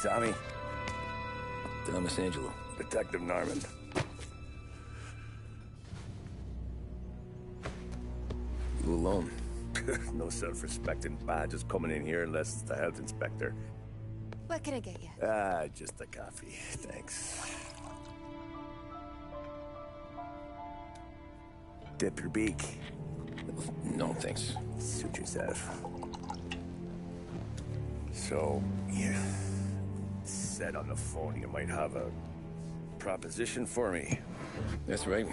Tommy. Thomas Angelo. Detective Norman. You alone? No self-respecting badges coming in here unless it's the health inspector. What can I get you? Just a coffee. Thanks. Dip your beak. No, thanks. Suit yourself. So, you said on the phone you might have a proposition for me. That's right.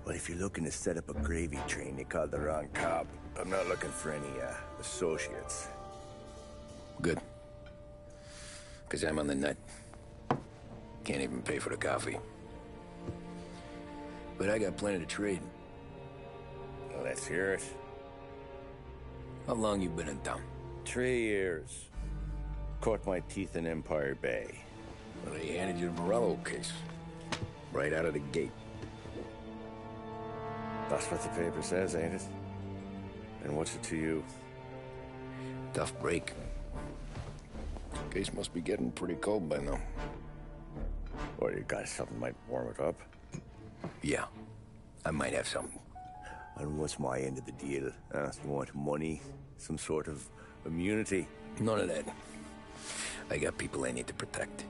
Well, if you're looking to set up a gravy train, you called the wrong cop. I'm not looking for any, associates. Good. Because I'm on the nut. Can't even pay for the coffee. But I got plenty to trade. Well, let's hear it. How long you been in town? 3 years. Caught my teeth in Empire Bay. Well, they handed you the Morello case. Right out of the gate. That's what the paper says, ain't it? And what's it to you? Tough break. Case must be getting pretty cold by now. Or you got something might warm it up? Yeah, I might have something. And what's my end of the deal? You want money? Some sort of immunity? None of that. I got people I need to protect.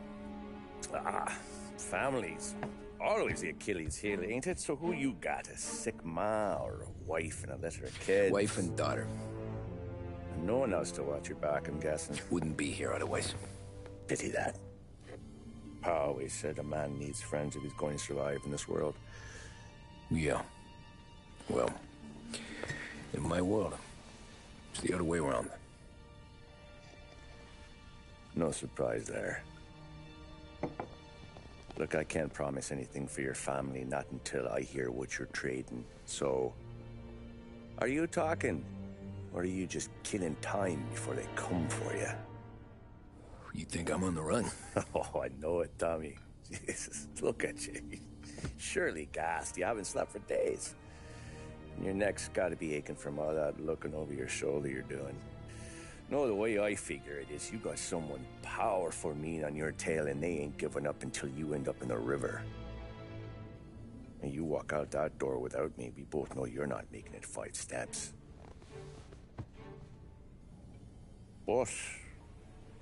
Families. Always the Achilles heel, ain't it? So who you got? A sick ma or a wife and a litter of kids? Wife and daughter. And no one else to watch your back, I'm guessing. Wouldn't be here otherwise. Pity that. Pa always said a man needs friends if he's going to survive in this world. Yeah. Well, in my world, it's the other way around. No surprise there. Look, I can't promise anything for your family, not until I hear what you're trading. So, are you talking? Or are you just killing time before they come for you? You think I'm on the run? Oh, I know it, Tommy. Jesus, look at you. Surely gassed. You haven't slept for days. And your neck's got to be aching from all that looking over your shoulder you're doing. No, the way I figure it is you got someone powerful mean on your tail and they ain't giving up until you end up in the river. And you walk out that door without me, we both know you're not making it 5 steps. But,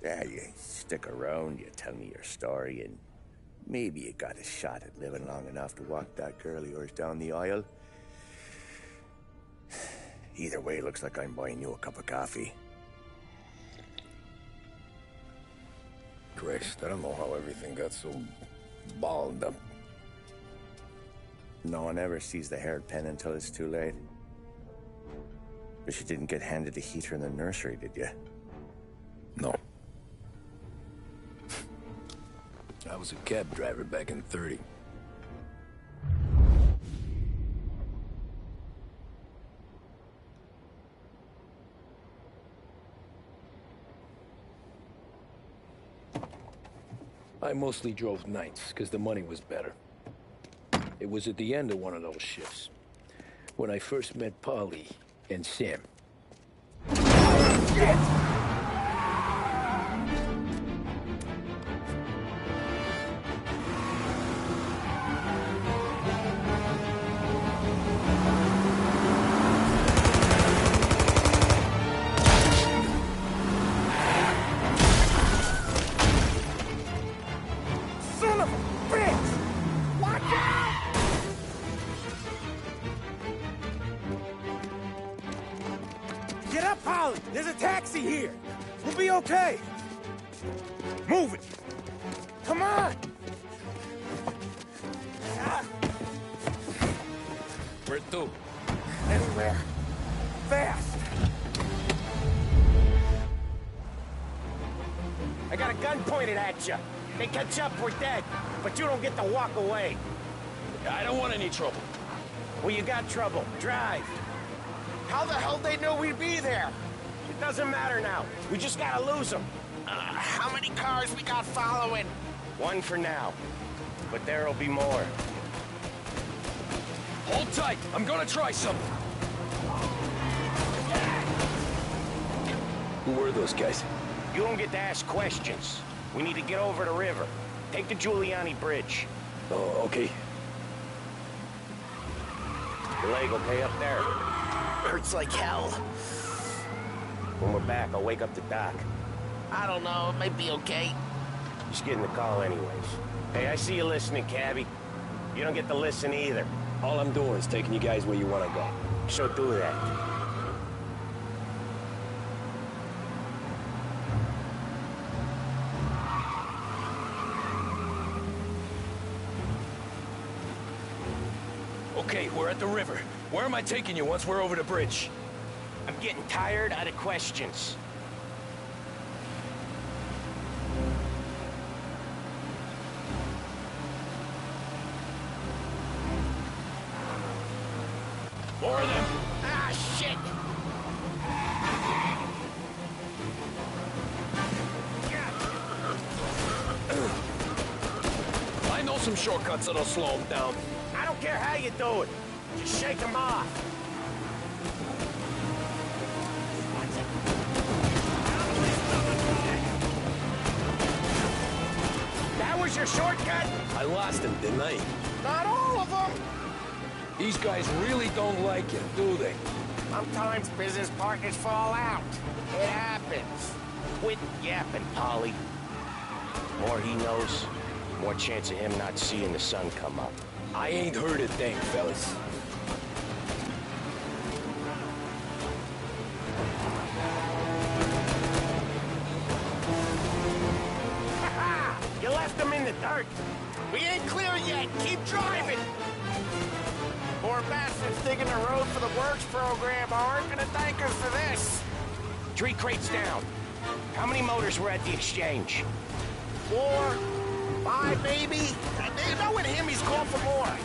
yeah, you stick around, you tell me your story, and maybe you got a shot at living long enough to walk that girl of yours down the aisle. Either way, looks like I'm buying you a cup of coffee. Christ, I don't know how everything got so balled up. No one ever sees the haired pen until it's too late. But you didn't get handed a heater in the nursery, did you? No. I was a cab driver back in '30. I mostly drove nights, because the money was better. It was at the end of one of those shifts, when I first met Polly and Sam. Shit! Get up, Holly! There's a taxi here! We'll be okay! Move it! Come on! Where to? Anywhere. Fast! I got a gun pointed at you. They catch up, we're dead. But you don't get to walk away. I don't want any trouble. Well, you got trouble. Drive. How the hell they know we'd be there? It doesn't matter now. We just gotta lose them. How many cars we got following? 1 for now. But there'll be more. Hold tight. I'm gonna try something. Who were those guys? You don't get to ask questions. We need to get over the river. Take the Giuliani Bridge. Oh, okay. Your leg okay up there? Hurts like hell. When we're back, I'll wake up the doc. I don't know, it might be okay. Just getting the call anyways. Hey, I see you listening, cabbie. You don't get to listen either. All I'm doing is taking you guys where you want to go. So do that. Okay, we're at the river. Where am I taking you once we're over the bridge? I'm getting tired of the questions. More of them! Ah, shit! I know some shortcuts that'll slow them down. I don't care how you do it. Just shake them off. That was your shortcut? I lost him, didn't I? Not all of them. These guys really don't like you, do they? Sometimes business partners fall out. It happens. Quit yapping, Polly. More he knows, more chance of him not seeing the sun come up. I ain't heard a thing, fellas. You left him in the dirt. We ain't clear yet, keep driving! Poor bastards digging the road for the works program aren't gonna thank us for this. 3 crates down. How many motors were at the exchange? 4, 5 maybe? You know with him he's called for more.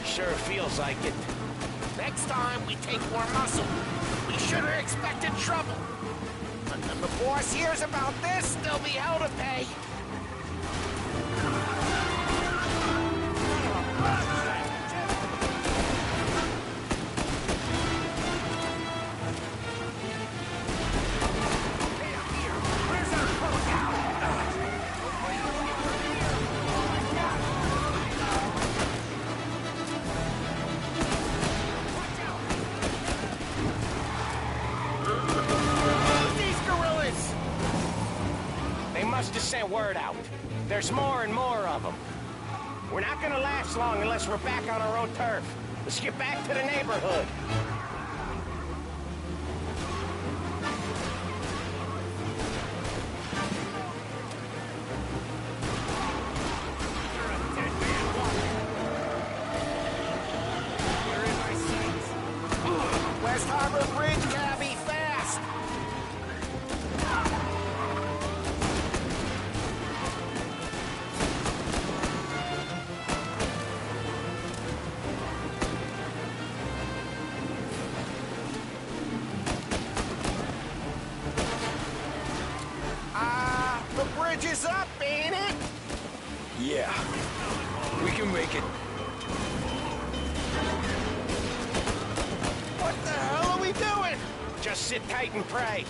Sure feels like it. Next time we take more muscle. We should have expected trouble. But when the boss hears about this, there'll be hell to pay. Must have sent word out. There's more and more of them. We're not gonna last long unless we're back on our own turf. Let's get back to the neighborhood. West Harbor Bridge, cabby, fast! The bridge is up, ain't it? Yeah. We can make it. What the hell are we doing? Just sit tight and pray.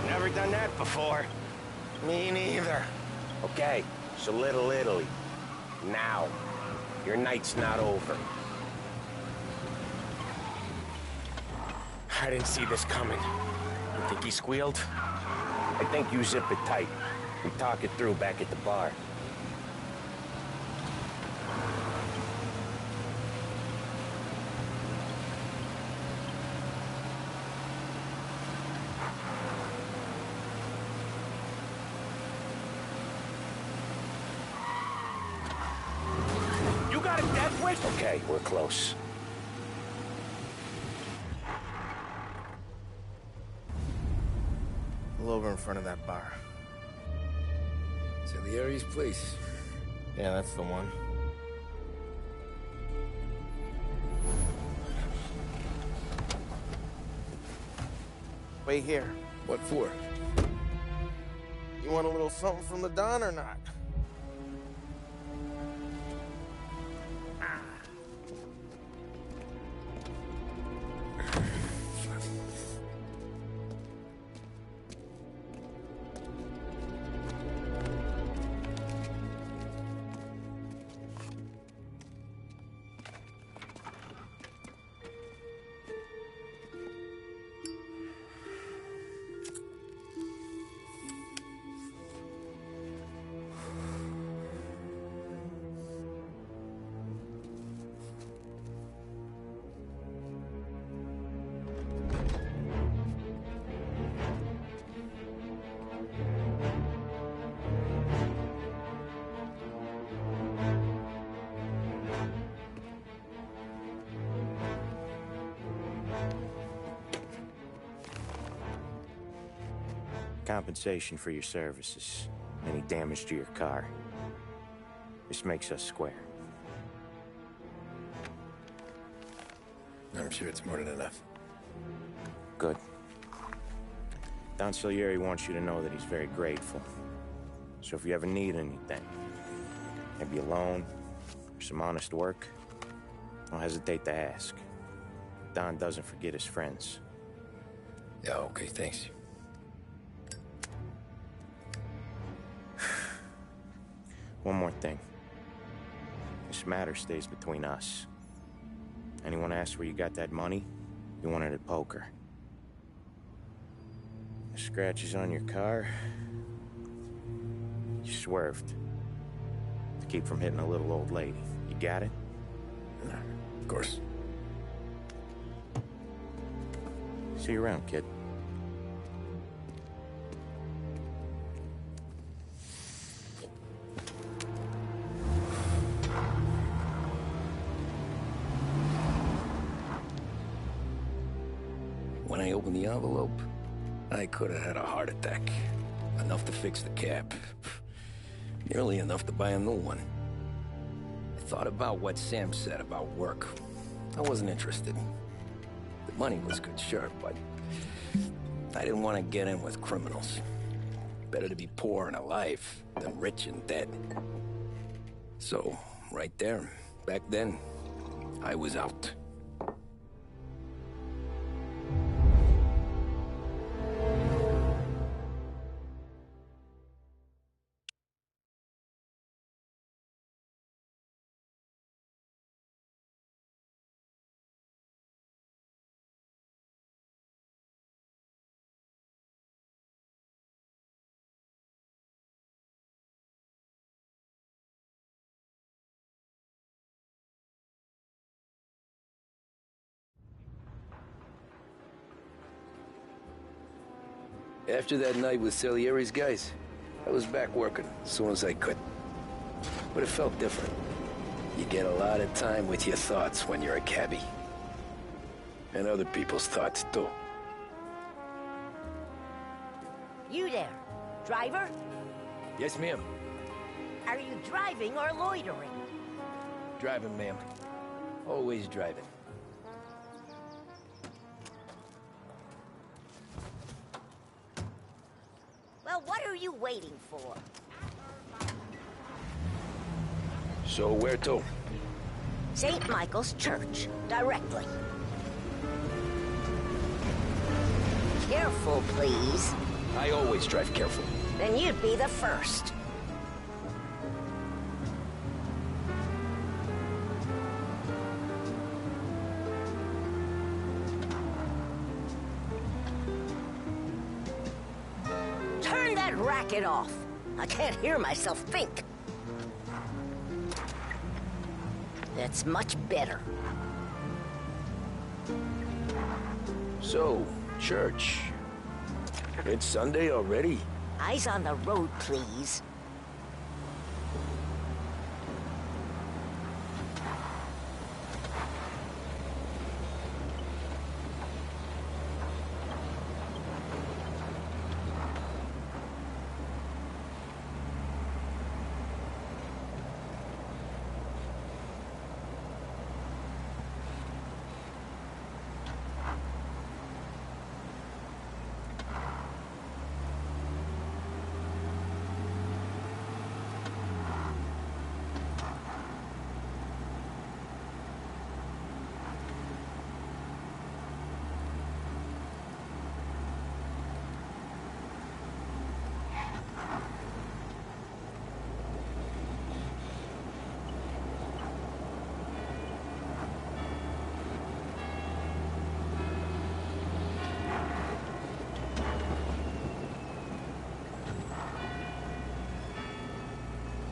Never done that before. Me neither. Okay, so Little Italy. Now. Your night's not over. I didn't see this coming. You think he squealed? I think you zip it tight. We talk it through back at the bar. You got a death wish? Okay, we're close. Pull over in front of that bar. Salieri's place. Yeah, that's the one. Wait here. What for? You want a little something from the Don or not? Compensation for your services. Any damage to your car. This makes us square. I'm sure it's more than enough. Good. Don Salieri wants you to know that he's very grateful. So if you ever need anything, maybe a loan, or some honest work, don't hesitate to ask. Don doesn't forget his friends. Yeah, okay, thanks. One more thing. This matter stays between us. Anyone asks where you got that money, you won it at poker. The scratches on your car, you swerved. To keep from hitting a little old lady. You got it? Of course. See you around, kid. When I opened the envelope, I could have had a heart attack. Enough to fix the cap. Nearly enough to buy a new one. I thought about what Sam said about work. I wasn't interested. The money was good, sure, but I didn't want to get in with criminals. Better to be poor and alive than rich and dead. So, right there, back then, I was out. After that night with Salieri's guys, I was back working as soon as I could. But it felt different. You get a lot of time with your thoughts when you're a cabbie. And other people's thoughts, too. You there, driver? Yes, ma'am. Are you driving or loitering? Driving, ma'am. Always driving. Well, what are you waiting for? So where to? St. Michael's Church, directly. Careful, please. I always drive careful. Then you'd be the first. Turn that racket off. I can't hear myself think. That's much better. So, church. It's Sunday already? Eyes on the road, please.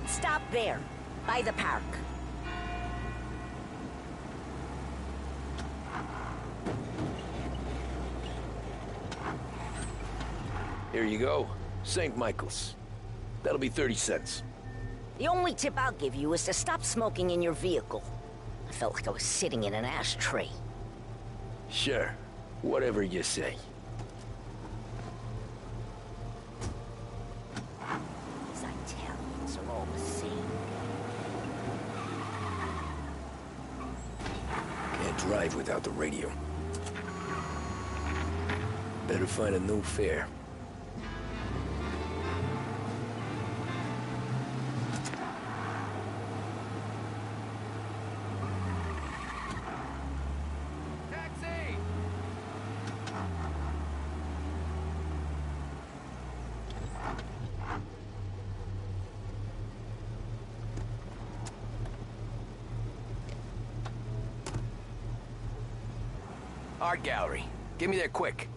Stop there, by the park. Here you go. St. Michael's. That'll be 30 cents. The only tip I'll give you is to stop smoking in your vehicle. I felt like I was sitting in an ashtray. Sure. Whatever you say. These Italians are all the same. Can't drive without the radio. Better find a new fare. Taxi! Art gallery. Get me there quick.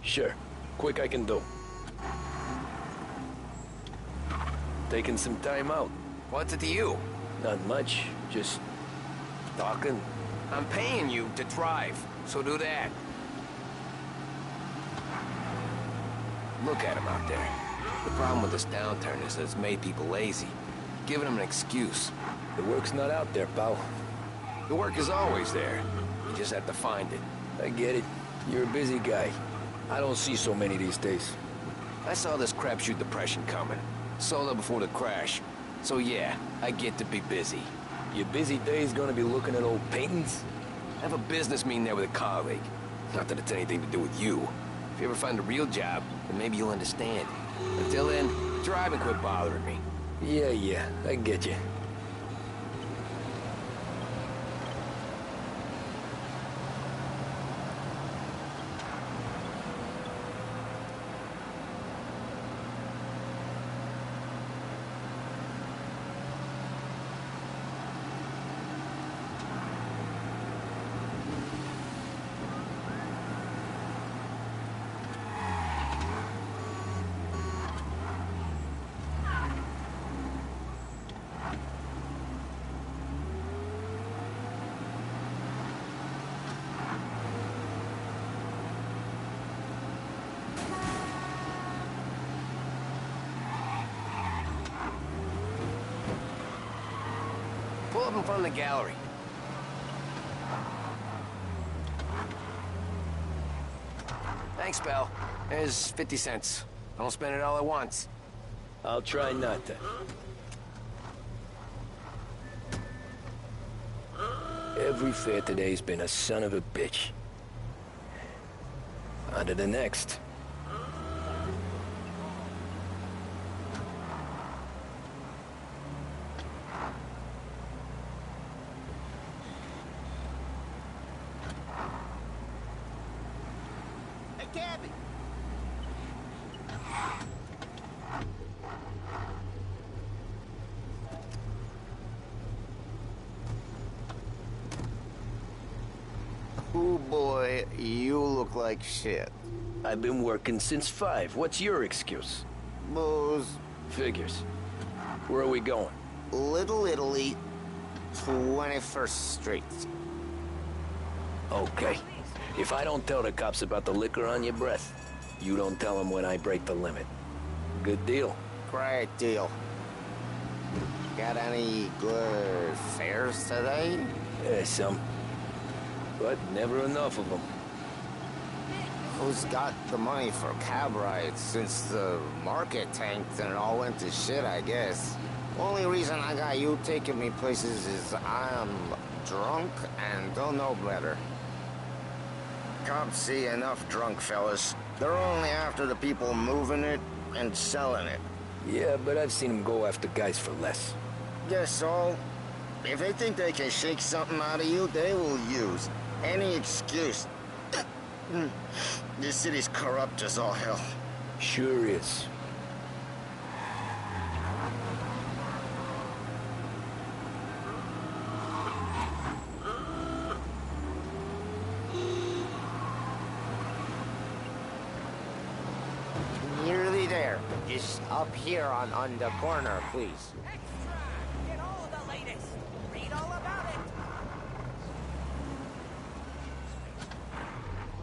Sure. Quick I can do. Taking some time out. What's it to you? Not much. Just talking. I'm paying you to drive, so do that. Look at him out there. The problem with this downturn is that it's made people lazy, giving them an excuse. The work's not out there, pal. The work is always there. You just have to find it. I get it. You're a busy guy. I don't see so many these days. I saw this crapshoot depression coming. Sold it before the crash. So yeah, I get to be busy. Your busy day's gonna be looking at old paintings? I have a business meeting there with a colleague. Not that it's anything to do with you. If you ever find a real job, then maybe you'll understand. Until then, drive and quit bothering me. Yeah, I get you. Pull up in front of the gallery. Thanks, pal. There's 50 cents. I don't spend it all at once. I'll try not to. Every fare today's been a son of a bitch. On to the next. Hey, Gabby! Oh boy, you look like shit. I've been working since 5. What's your excuse? Booze, Figures. Where are we going? Little Italy, 21st Street. Okay. If I don't tell the cops about the liquor on your breath, you don't tell them when I break the limit. Good deal. Great deal. Got any good fares today? Some. But never enough of them. Who's got the money for cab rides since the market tanked and it all went to shit, I guess? Only reason I got you taking me places is I'm drunk and don't know better. Cops see enough drunk fellas. They're only after the people moving it and selling it. Yeah, but I've seen them go after guys for less. Guess so. If they think they can shake something out of you, they will use any excuse. This city's corrupt as all hell. Sure is. Nearly there. Just up here on the corner, please. Extra! Get all of the latest! Read all about it!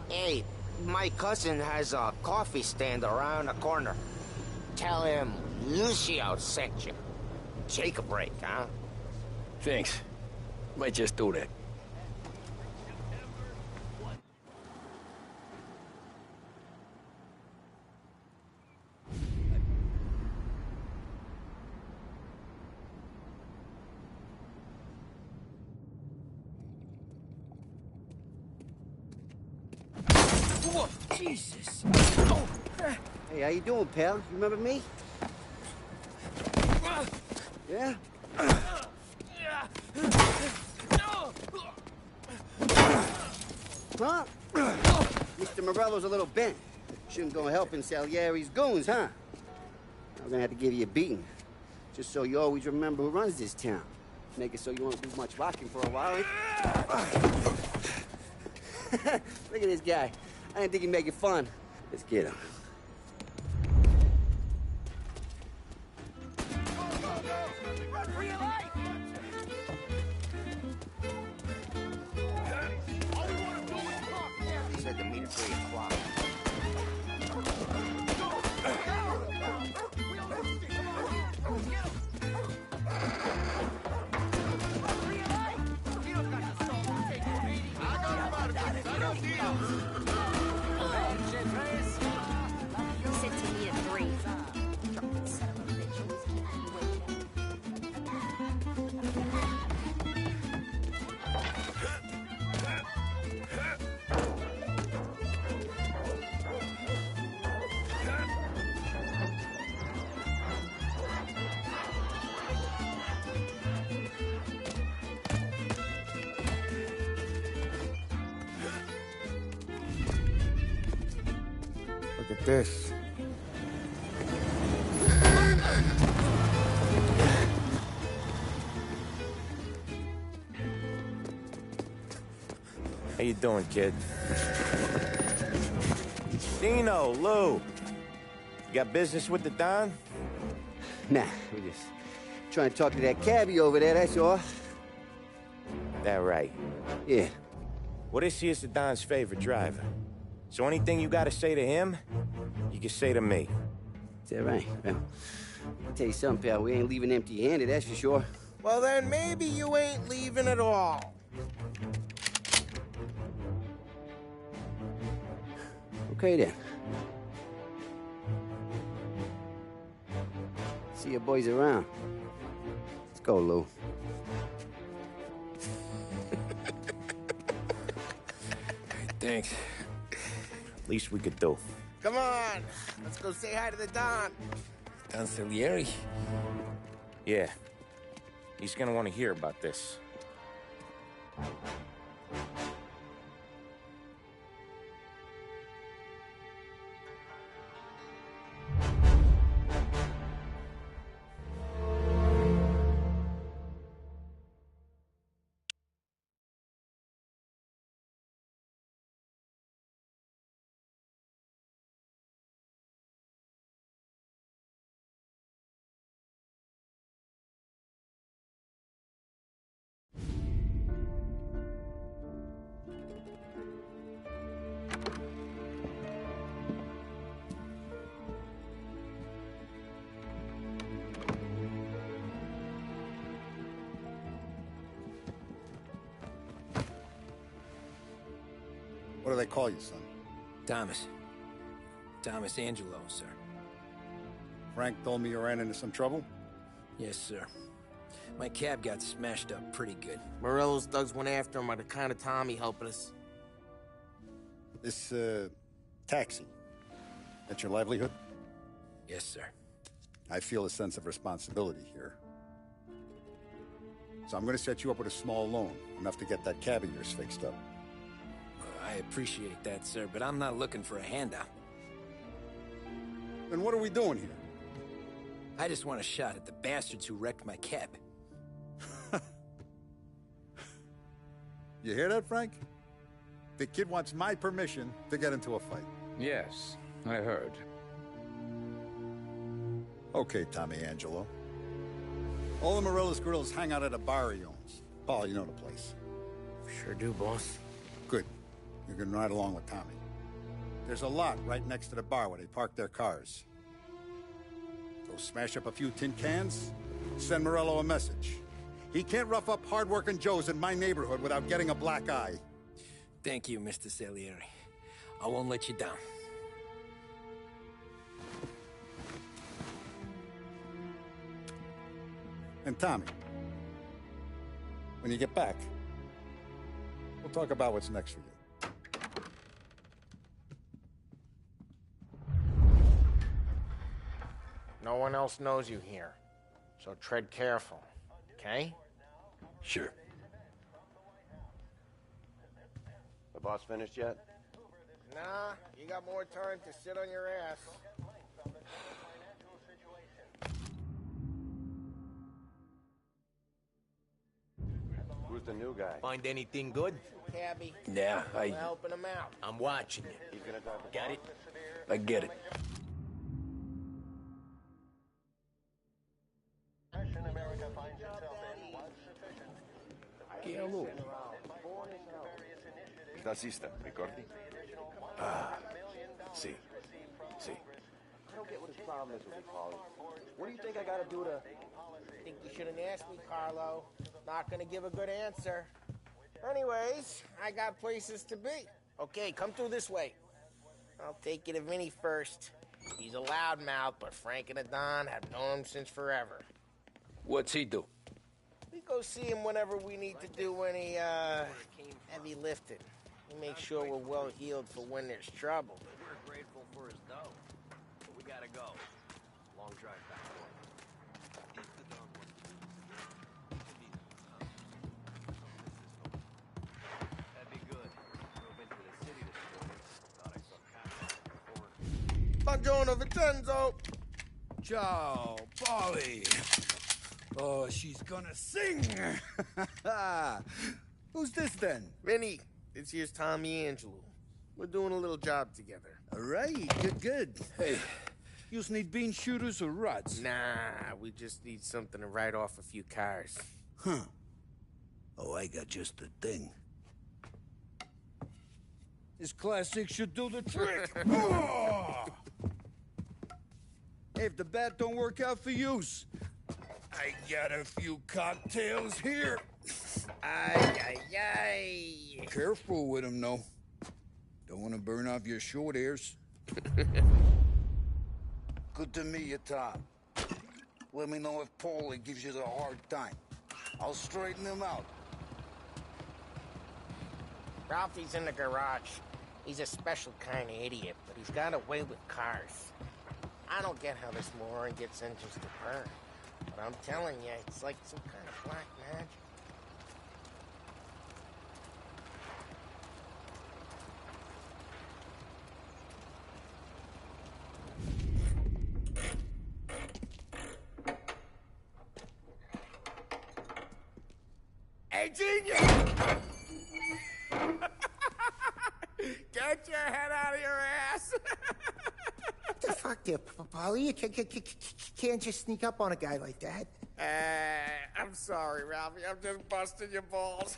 Hey, My cousin has a coffee stand around the corner. Tell him Lucio sent you. Take a break, huh? Thanks. Might just do that. Whoa, Jesus! Oh. Hey, how you doing, pal? You remember me? Yeah? Huh? Mr. Morello's a little bent. Shouldn't go helping Salieri's goons, huh? I'm gonna have to give you a beating. Just so you always remember who runs this town. Make it so you won't do much rocking for a while. Look at this guy. I didn't think he'd make it fun. Let's get him. He said to meet at 3 o'clock. He said to meet at 3. Drunken son of a bitch, always keeping me waiting. Look at this. How you doing, kid? Dino, Lou. You got business with the Don? Nah, we just trying to talk to that cabbie over there, that's all. That right. Yeah. Well, this here's the Don's favorite driver. So anything you gotta say to him, you can say to me. Is that right? Well, I'll tell you something, pal. We ain't leaving empty-handed, that's for sure. Well, then maybe you ain't leaving at all. Okay, then. See your boys around. Let's go, Lou. Thanks. Least we could do. Come on, let's go say hi to the Don. Don Salieri? Yeah. He's gonna want to hear about this. What do they call you, son? Thomas. Thomas Angelo, sir. Frank told me you ran into some trouble? Yes, sir. My cab got smashed up pretty good. Morello's thugs went after him by the kind of Tommy helping us. This, taxi. That's your livelihood? Yes, sir. I feel a sense of responsibility here. So I'm gonna set you up with a small loan, enough to get that cab of yours fixed up. I appreciate that, sir, but I'm not looking for a handout. Then what are we doing here? I just want a shot at the bastards who wrecked my cab. You hear that, Frank? The kid wants my permission to get into a fight. Yes, I heard. Okay, Tommy Angelo. All the Morello's girls hang out at a bar he owns. Paul, you know the place. Sure do, boss. Good. You can ride along with Tommy. There's a lot right next to the bar where they park their cars. Go smash up a few tin cans, send Morello a message. He can't rough up hard-working Joes in my neighborhood without getting a black eye. Thank you, Mr. Salieri. I won't let you down. And Tommy, when you get back, we'll talk about what's next for you. No one else knows you here, so tread careful, okay? Sure. The boss finished yet? Nah, you got more time to sit on your ass. Who's the new guy? Find anything good? Cabby, Yeah, we're helping him out. I'm watching you. He's gonna drive the Got it? I get it. Che lui? Nazista, ricordi? Ah, sì, sì. I don't get what his problem is with me, Paulie. What do you think I gotta do to... I think you shouldn't ask me, Carlo. Not gonna give a good answer. Anyways, I got places to be. Okay, come through this way. I'll take you to Vinny first. He's a loudmouth, but Frank and the Don have known him since forever. What's he do? We go see him whenever we need to do any, heavy lifting. We make sure we're well healed for when there's trouble. We're grateful for his dough, but we gotta go. Long drive back. If the dog wants to that'd be good. Drove into the city this morning. Thought I saw cops on the corner. Buongiorno, Vincenzo! Ciao, Polly. Oh, she's gonna sing. Who's this then? Vinny, this here's Tommy Angelo. We're doing a little job together. All right, good. Hey, you just need bean shooters or rods? Nah, we just need something to write off a few cars. Huh. Oh, I got just the thing. This classic should do the trick. Oh! Hey, if the bat don't work out for use, I got a few cocktails here. Ay. Careful with them, though. Don't want to burn off your short hairs. Good to meet you, Tom. Let me know if Paulie gives you the hard time. I'll straighten him out. Ralphie's in the garage. He's a special kind of idiot, but he's got a way with cars. I don't get how this moron gets engines to burn. But I'm telling you, it's like some kind of black magic. Hey, genius! Get your head out of your ass! What the fuck there, Polly? You can't just sneak up on a guy like that. I'm sorry, Ralphie. I'm just busting your balls.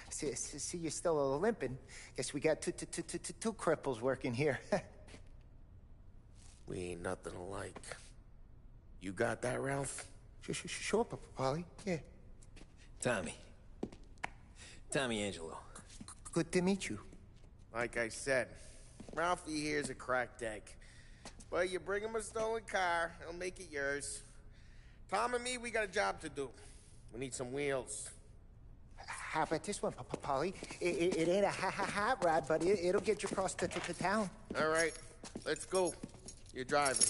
See, you're still limping. Guess we got two cripples working here. We ain't nothing alike. You got that, Ralph? Sure, Polly. Yeah. Tommy Angelo. Good to meet you. Like I said, Ralphie here's a cracked egg. But you bring him a stolen car, he'll make it yours. Tom and me, we got a job to do. We need some wheels. How about this one, Polly? It ain't a hot rod, but it'll get you across to town. All right, let's go. You're driving.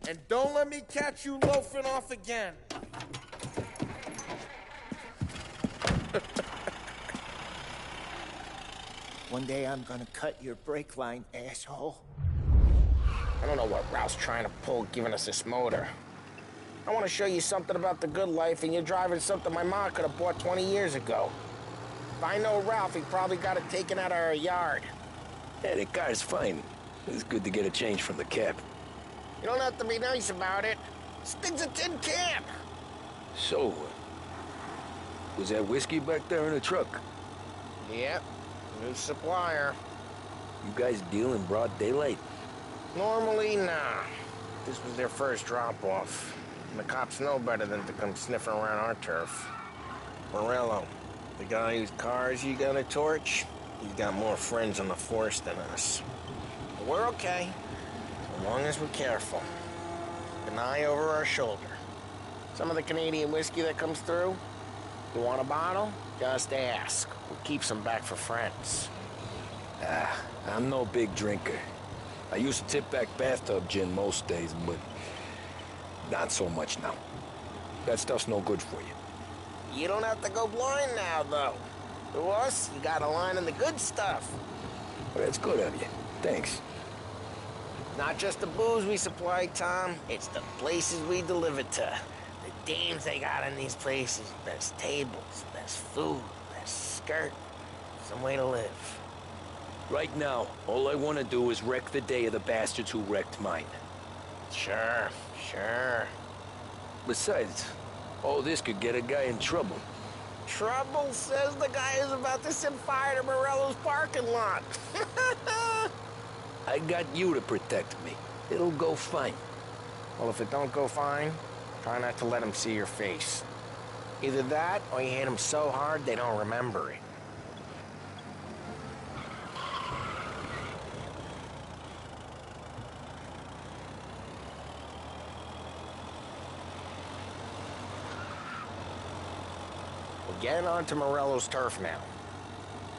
And don't let me catch you loafing off again. One day I'm gonna cut your brake line, asshole. I don't know what Ralph's trying to pull giving us this motor. I want to show you something about the good life, and you're driving something my mom could have bought 20 years ago. If I know Ralph, he probably got it taken out of our yard. Yeah, the car's fine. It's good to get a change from the cab. You don't have to be nice about it. This thing's a tin can. So, was that whiskey back there in the truck? Yep, new supplier. You guys deal in broad daylight? Normally, nah. This was their first drop-off. And the cops know better than to come sniffing around our turf. Morello, the guy whose cars you gotta torch, he's got more friends on the force than us. But we're okay, as long as we're careful. An eye over our shoulder. Some of the Canadian whiskey that comes through, you want a bottle? Just ask. We'll keep some back for friends. I'm no big drinker. I used to tip back bathtub gin most days, but not so much now. That stuff's no good for you. You don't have to go blind now, though. To us, you got a line in the good stuff. Well, that's good of you. Thanks. Not just the booze we supply, Tom. It's the places we deliver to. The dames they got in these places. Best tables, best food, best skirt. Some way to live. Right now, all I want to do is wreck the day of the bastards who wrecked mine. Sure. Besides, all this could get a guy in trouble. Trouble says the guy is about to set fire to Morello's parking lot. I got you to protect me. It'll go fine. Well, if it don't go fine, try not to let them see your face. Either that, or you hit them so hard they don't remember it. We're getting onto Morello's turf now.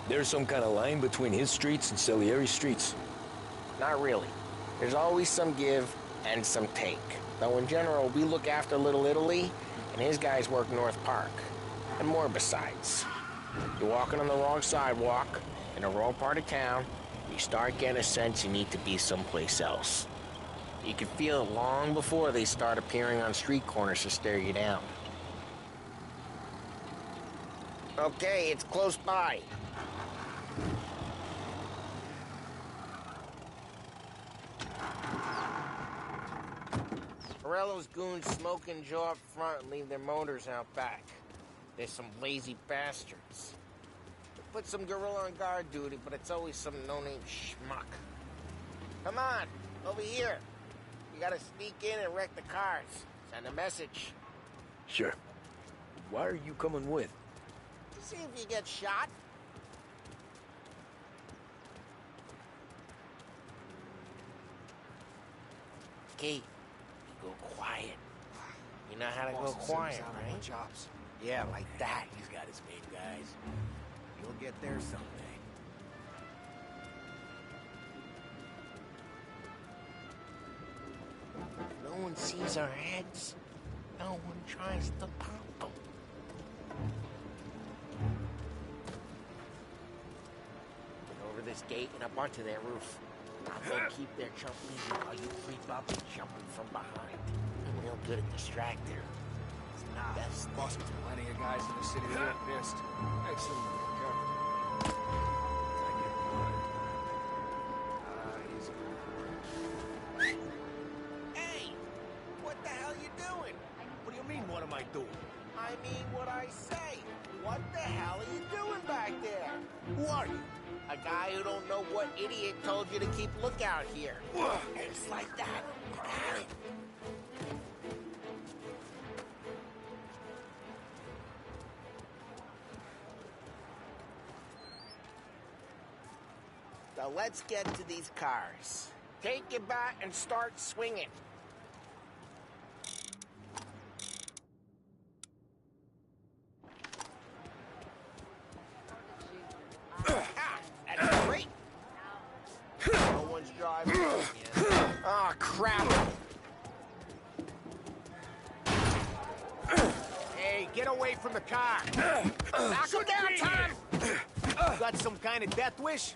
There's some kind of line between his streets and Salieri's streets? Not really. There's always some give and some take. Though in general, we look after Little Italy, and his guys work North Park. And more besides. You're walking on the wrong sidewalk, in the wrong part of town, you start getting a sense you need to be someplace else. You can feel it long before they start appearing on street corners to stare you down. Okay, it's close by. Morello's goons smoke and jaw up front and leave their motors out back. They're some lazy bastards. They put some gorilla on guard duty, but it's always some no-name schmuck. Come on, over here. You gotta sneak in and wreck the cars. Send a message. Sure. Why are you coming with? To see if you get shot. Okay. Go quiet. You know how to go quiet, right? Jobs. Yeah, like that. He's got his main guys. You'll get there someday. No one sees our heads. No one tries to pop them. Get over this gate and up onto their roof. They'll keep their chump easy while you creep up and jumping from behind. I'm real good at distracting. It's not best. Boss, plenty of guys in the city that are pissed. Excellent. Hey! What the hell you doing? What do you mean, what am I doing? I mean what I say. What the hell are you doing back there? Who are you? A guy who don't know what idiot told you to keep lookout here. It's like that. Got it. So let's get to these cars. Take your bat and start swinging. That's great. No one's driving. Oh, crap. Hey, get away from the car! Knock him down, Tom! Got some kind of death wish?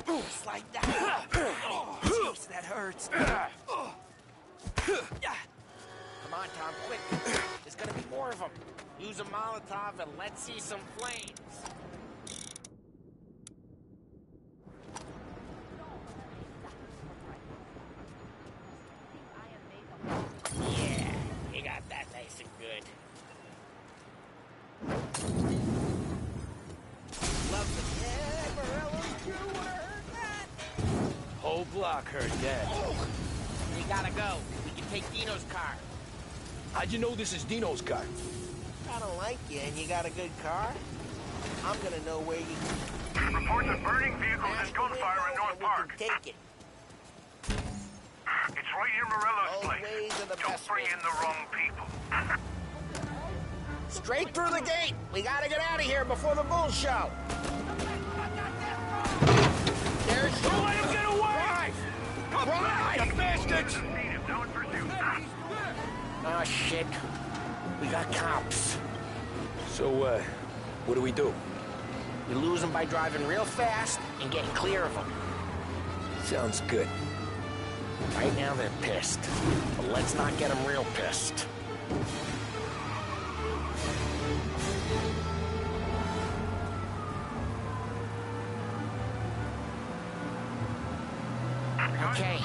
Just like that. Oh, jeez, that hurts. Come on, Tom, quick. There's gonna be more of them. Use a Molotov and let's see some flames. Yeah, you got that nice and good. Sherlock heard that. Oh! We gotta go. We can take Dino's car. How'd you know this is Dino's car? I don't like you, and you got a good car? I'm gonna know where you... Reports of burning vehicles and gunfire in North Park. Take it. It's right near Morello's place. Don't bring in the wrong people. Straight through the gate. We gotta get out of here before the Bulls show. There's... Don't let him get away! Drive! You bastards! Oh, shit. We got cops. So, what do we do? We lose them by driving real fast and getting clear of them. Sounds good. Right now they're pissed, but let's not get them real pissed. Okay,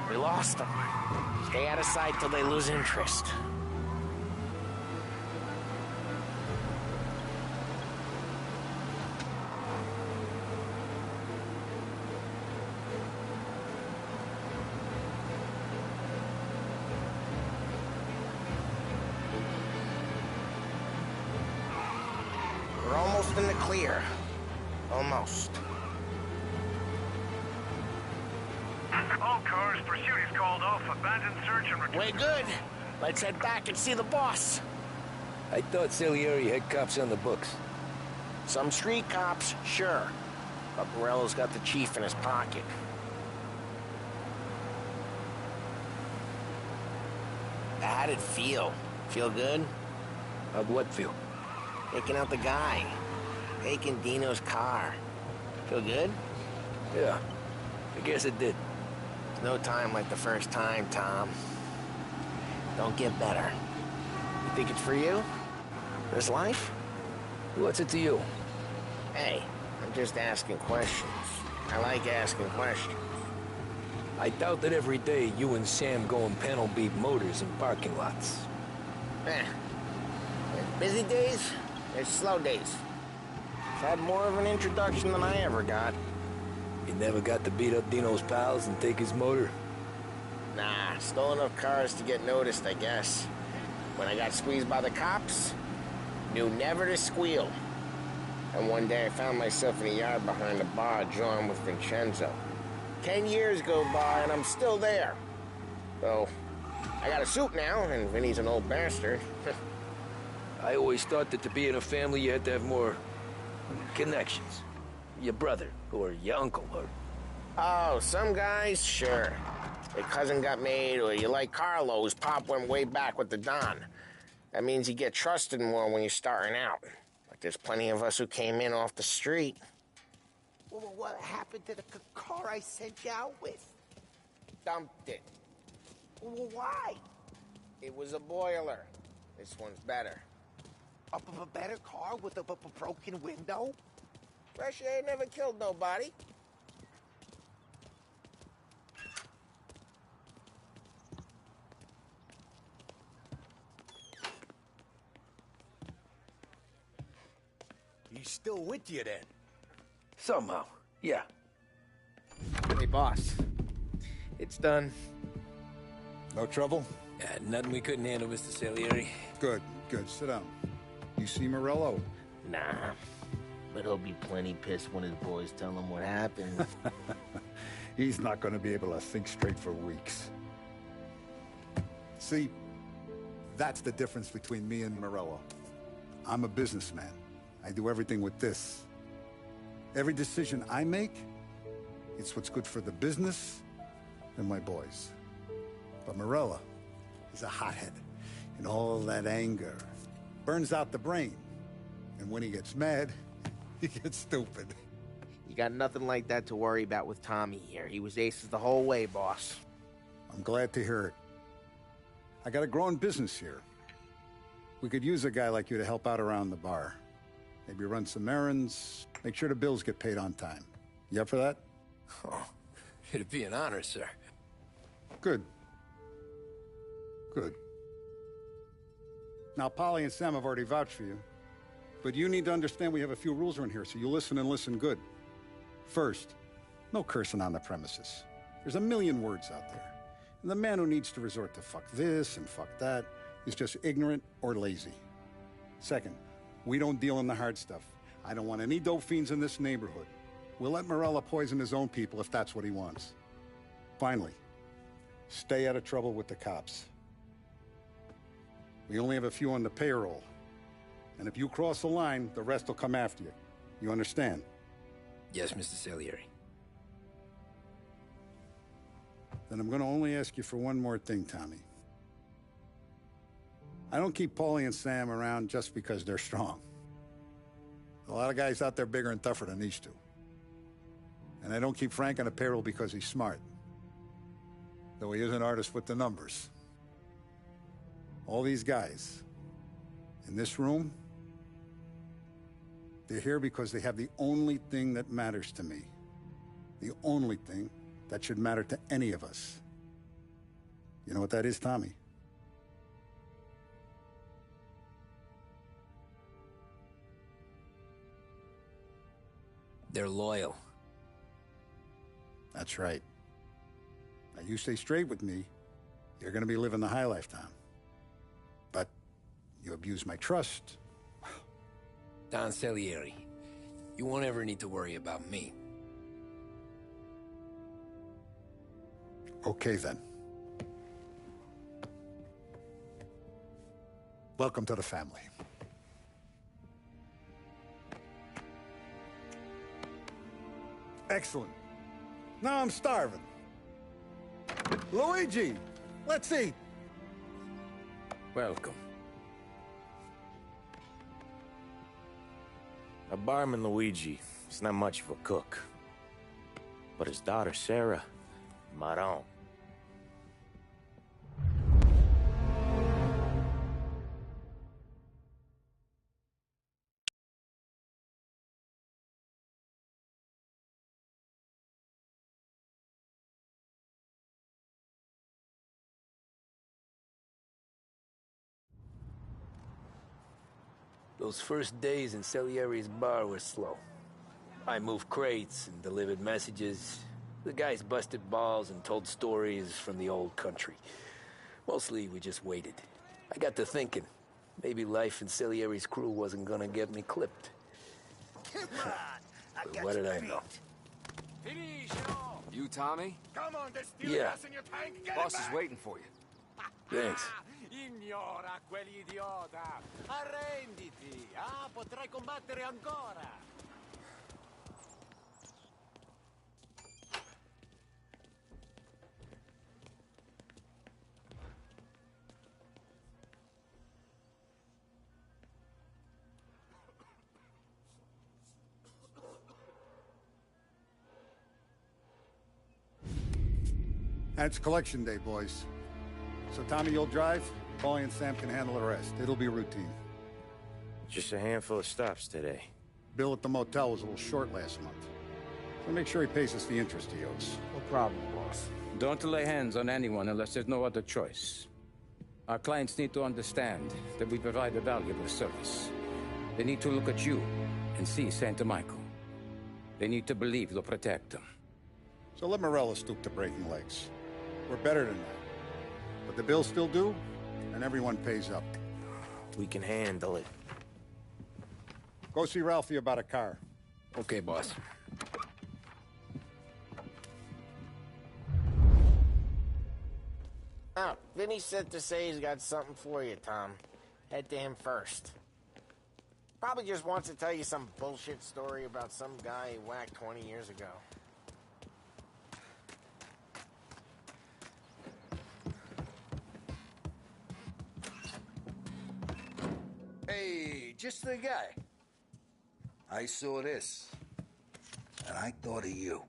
we lost them. Stay out of sight till they lose interest. We're almost in the clear. Almost. All cars, pursuit is called off. Abandoned search and return. Way good. Let's head back and see the boss. I thought Salieri had cops on the books. Some street cops, sure. But Morello's got the chief in his pocket. How'd it feel? Feel good? How'd what feel? Taking out the guy. Taking Dino's car. Feel good? Yeah, I guess it did. No time like the first time, Tom. Don't get better. You think it's for you? This life? What's it to you? Hey, I'm just asking questions. I like asking questions. I doubt that every day you and Sam go and panel beat motors in parking lots. There's busy days, there's slow days. I've had more of an introduction than I ever got. You never got to beat up Dino's pals and take his motor? Nah, stole enough cars to get noticed, I guess. When I got squeezed by the cops, knew never to squeal. And one day I found myself in a yard behind a bar drawing with Vincenzo. 10 years go by and I'm still there. So, I got a suit now, and Vinny's an old bastard. I always thought that to be in a family you had to have more connections. Your brother, or your uncle, or... Oh, some guys, sure. Your cousin got made, or you like Carlo, whose pop went way back with the Don. That means you get trusted more when you're starting out. But there's plenty of us who came in off the street. Well, what happened to the car I sent you out with? Dumped it. Well, why? It was a boiler. This one's better. A better car with a broken window? Fresh air never killed nobody. He's still with you then? Somehow, yeah. Hey, boss. It's done. No trouble? Nothing we couldn't handle, Mr. Salieri. Good, good. Sit down. You see Morello? Nah. But he'll be plenty pissed when his boys tell him what happened. He's not going to be able to think straight for weeks. See, that's the difference between me and Morello. I'm a businessman. I do everything with this. Every decision I make, it's what's good for the business and my boys. But Morello is a hothead, and all that anger burns out the brain. And when he gets mad, he gets stupid. You got nothing like that to worry about with Tommy here. He was aces the whole way, boss. I'm glad to hear it. I got a growing business here. We could use a guy like you to help out around the bar. Maybe run some errands, make sure the bills get paid on time. You up for that? Oh, it'd be an honor, sir. Good. Good. Now, Polly and Sam have already vouched for you. But you need to understand we have a few rules around here, so you listen and listen good. First, no cursing on the premises. There's a million words out there. And the man who needs to resort to fuck this and fuck that is just ignorant or lazy. Second, we don't deal in the hard stuff. I don't want any dope fiends in this neighborhood. We'll let Morella poison his own people if that's what he wants. Finally, stay out of trouble with the cops. We only have a few on the payroll. And if you cross the line, the rest will come after you. You understand? Yes, Mr. Salieri. Then I'm gonna only ask you for one more thing, Tommy. I don't keep Paulie and Sam around just because they're strong. A lot of guys out there bigger and tougher than these two. And I don't keep Frank on the payroll because he's smart. Though he is an artist with the numbers. All these guys in this room, they're here because they have the only thing that matters to me. The only thing that should matter to any of us. You know what that is, Tommy? They're loyal. That's right. Now, you stay straight with me, you're gonna be living the high life, Tom. But you abuse my trust. Don Salieri, you won't ever need to worry about me. Okay, then. Welcome to the family. Excellent. Now I'm starving. Luigi, let's eat. Welcome. Our barman Luigi is not much of a cook. But his daughter Sarah, Maron. Those first days in Salieri's bar were slow. I moved crates and delivered messages. The guys busted balls and told stories from the old country. Mostly, we just waited. I got to thinking, maybe life in Salieri's crew wasn't gonna get me clipped. But what did I know? You, Tommy? Come on, there's still Yeah. gas in your tank. Get Boss it is back. waiting for you. Thanks. Ignora quell'idiota! Arrenditi! Ah, potrai combattere ancora! It's collection day, boys. So Tommy, you'll drive. Paulie and Sam can handle the rest. It'll be routine. Just a handful of stops today. Bill at the motel was a little short last month. So make sure he pays us the interest he owes. No problem, boss. Don't lay hands on anyone unless there's no other choice. Our clients need to understand that we provide a valuable service. They need to look at you and see Santa Michael. They need to believe you'll protect them. So let Morella stoop to breaking legs. We're better than that. But the bill's still due, and everyone pays up. We can handle it. Go see Ralphie about a car. Okay, boss. Oh, Vinny said to say he's got something for you, Tom. Head to him first. Probably just wants to tell you some bullshit story about some guy he whacked 20 years ago. Hey, just the guy. I saw this, and I thought of you.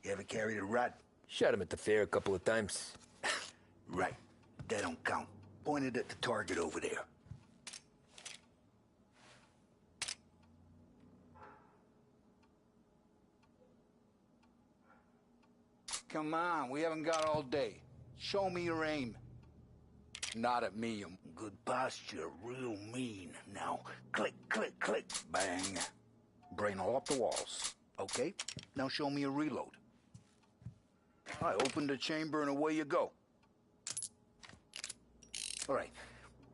You ever carried a rat? Shot him at the fair a couple of times. Right. That don't count. Pointed at the target over there. Come on, we haven't got all day. Show me your aim. Not at me, you good posture, real mean. Now, click, click, click, bang. Brain all up the walls. Okay? Now show me a reload. I open the chamber and away you go. All right.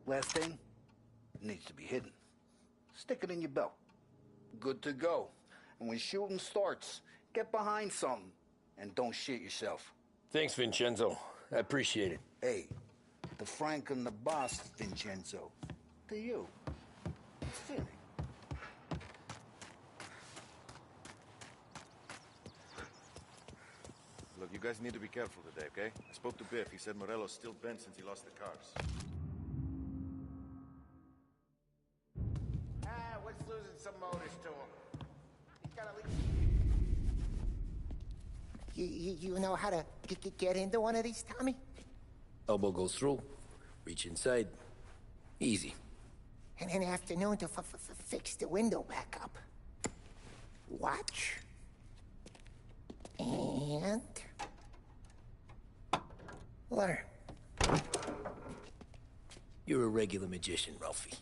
Last thing needs to be hidden. Stick it in your belt. Good to go. And when shooting starts, get behind something and don't shit yourself. Thanks, Vincenzo. I appreciate it. Hey, the Frank and the boss, Vincenzo. To you. Finish. Look, you guys need to be careful today, okay? I spoke to Biff. He said Morello's still bent since he lost the cars. What's losing some motors to him? He's got at least... You know how to get into one of these, Tommy? Elbow goes through, reach inside. Easy. And in the afternoon to fix the window back up. Watch. And... learn. You're a regular magician, Ralphie.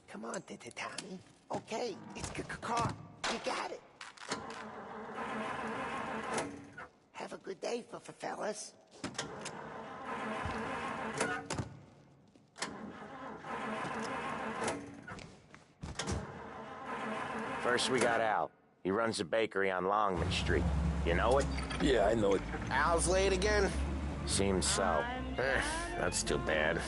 Come on, Tommy. Okay, it's car. You got it. Have a good day, fellas. First, we got Al. He runs a bakery on Longman Street. You know it? Yeah, I know it. Al's late again? Seems so. That's too bad.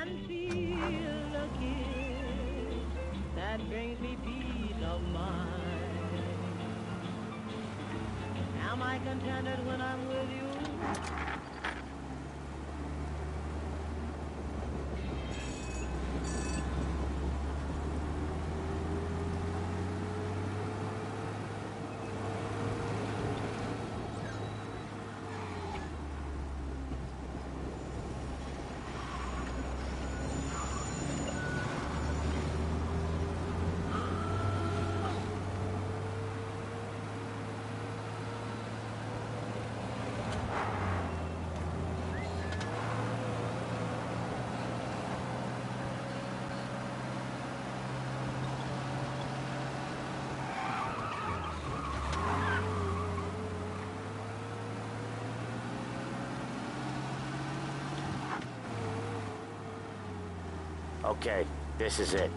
And feel a kiss that brings me peace of mind. Am I contented when I'm with you? Okay, this is it.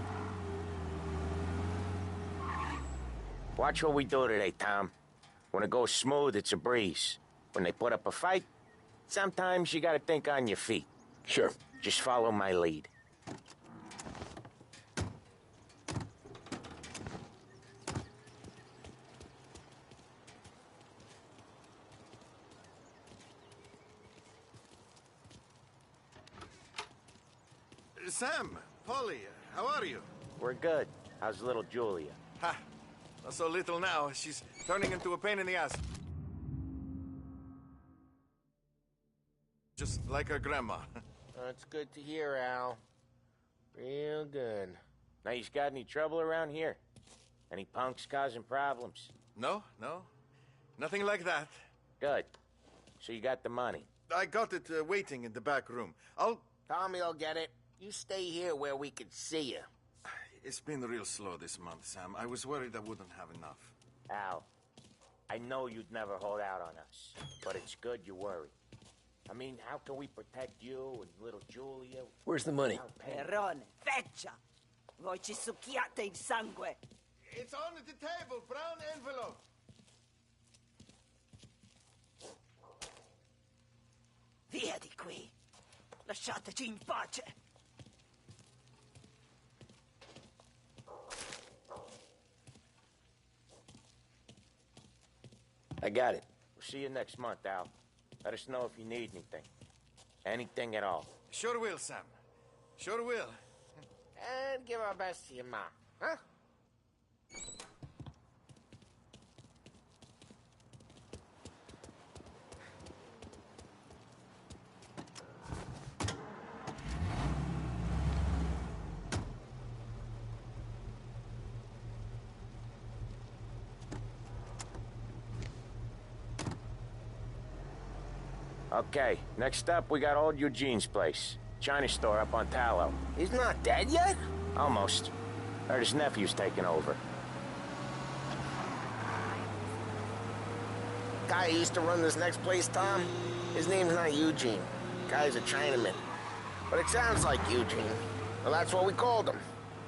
Watch what we do today, Tom. When it goes smooth, it's a breeze. When they put up a fight, sometimes you gotta think on your feet. Sure. Just follow my lead. Sam, Polly, how are you? We're good. How's little Julia? Ha! Not so little now. She's turning into a pain in the ass. Just like her grandma. That's good to hear, Al. Real good. Now, you got any trouble around here? Any punks causing problems? No. Nothing like that. Good. So you got the money? I got it waiting in the back room. Tommy'll get it. You stay here where we can see you. It's been real slow this month, Sam. I was worried I wouldn't have enough. Al, I know you'd never hold out on us, but it's good you worry. I mean, how can we protect you and little Julia? Where's the money? Perrone, feccia! Voi ci succhiate il sangue! It's on the table, brown envelope. Via di qui! Lasciateci in pace! I got it. We'll see you next month, Al. Let us know if you need anything. Anything at all. Sure will, Sam. Sure will. And give our best to your ma, huh? Okay, next up, we got old Eugene's place. China store up on Tallow. He's not dead yet? Almost. Heard his nephew's taking over. Guy who used to run this next place, Tom, his name's not Eugene. Guy's a Chinaman. But it sounds like Eugene. Well, that's what we called him.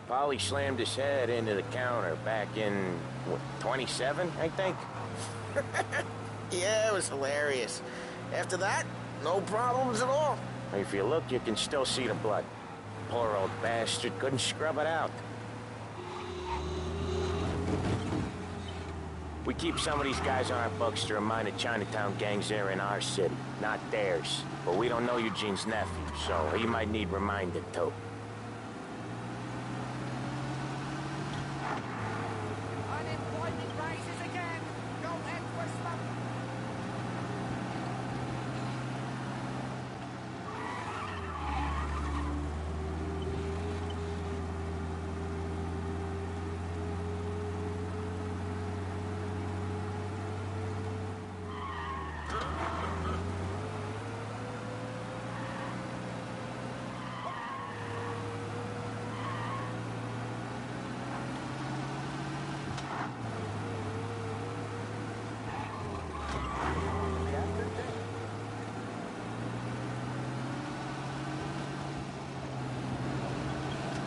Polly slammed his head into the counter back in, what, 27, I think? Yeah, it was hilarious. After that, no problems at all. If you look, you can still see the blood. Poor old bastard couldn't scrub it out. We keep some of these guys on our books to remind the Chinatown gangs they're in our city, not theirs. But we don't know Eugene's nephew, so he might need reminded too. Unemployment rises again. Go ahead for some.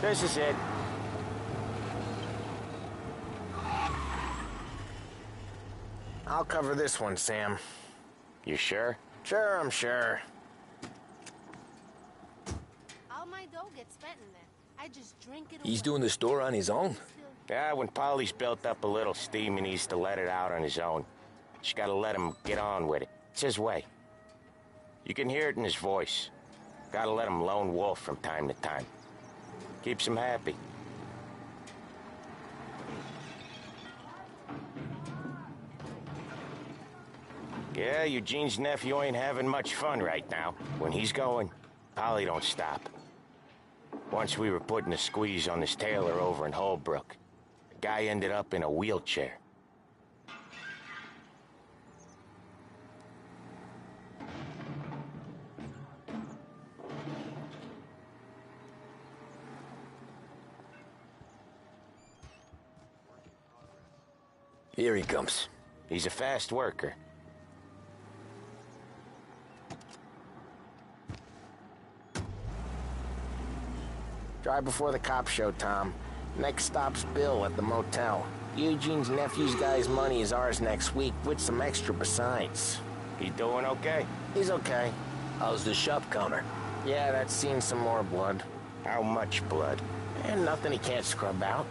This is it. I'll cover this one, Sam. You sure? Sure, I'm sure. All my dough gets spent in there. I just drink it He's away. doing the store on his own? Yeah, when Polly's built up a little steam, he needs to let it out on his own. Just gotta let him get on with it. It's his way. You can hear it in his voice. Gotta let him lone wolf from time to time. Keeps him happy. Yeah, Eugene's nephew ain't having much fun right now. When he's going, Polly don't stop. Once we were putting a squeeze on this tailor over in Holbrook. The guy ended up in a wheelchair. Here he comes. He's a fast worker. Drive before the cops show, Tom. Next stop's Bill at the motel. Eugene's nephew's guy's money is ours next week, with some extra besides. He doing okay? He's okay. How's the shop counter? Yeah, that's seen some more blood. How much blood? And nothing he can't scrub out.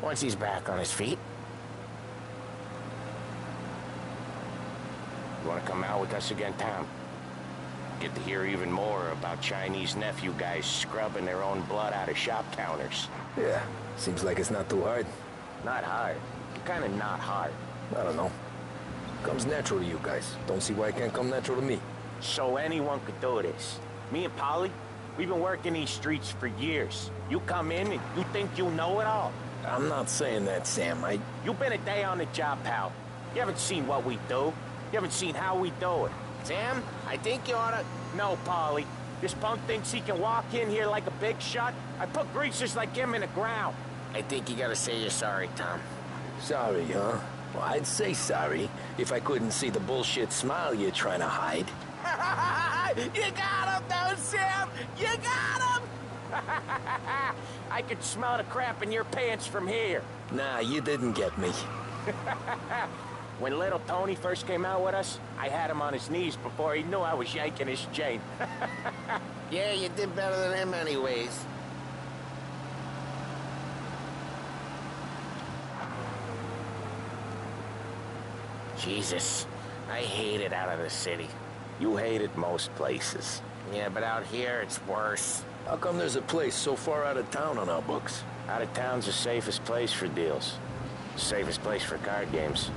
Once he's back on his feet. You wanna come out with us again, Tom? Get to hear even more about Chinese nephew guys scrubbing their own blood out of shop counters. Yeah, seems like it's not too hard. Not hard. Kinda not hard. I don't know. Comes natural to you guys. Don't see why it can't come natural to me. So anyone could do this. Me and Polly, we've been working these streets for years. You come in and you think you know it all. I'm not saying that, Sam. You've been a day on the job, pal. You haven't seen what we do. You haven't seen how we do it. Sam, I think you oughta... No, Polly. This punk thinks he can walk in here like a big shot. I put greasers like him in the ground. I think you gotta say you're sorry, Tom. Sorry, huh? Well, I'd say sorry if I couldn't see the bullshit smile you're trying to hide. You got him, though, Sam! You got him! I could smell the crap in your pants from here. Nah, you didn't get me. When little Tony first came out with us, I had him on his knees before he knew I was yanking his chain. Yeah, you did better than him anyways. Jesus, I hate it out of the city. You hate it most places. Yeah, but out here, it's worse. How come there's a place so far out of town on our books? Out of town's the safest place for deals. The safest place for card games.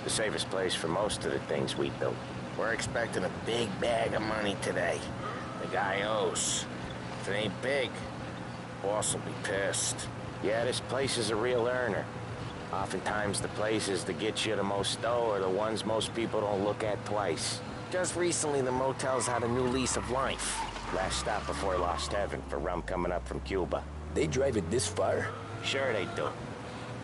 The safest place for most of the things we do. We're expecting a big bag of money today. The guy owes. If it ain't big, boss will be pissed. Yeah, this place is a real earner. Oftentimes the places that get you the most dough are the ones most people don't look at twice. Just recently, the motel's had a new lease of life. Last stop before Lost Heaven for rum coming up from Cuba. They drive it this far? Sure they do.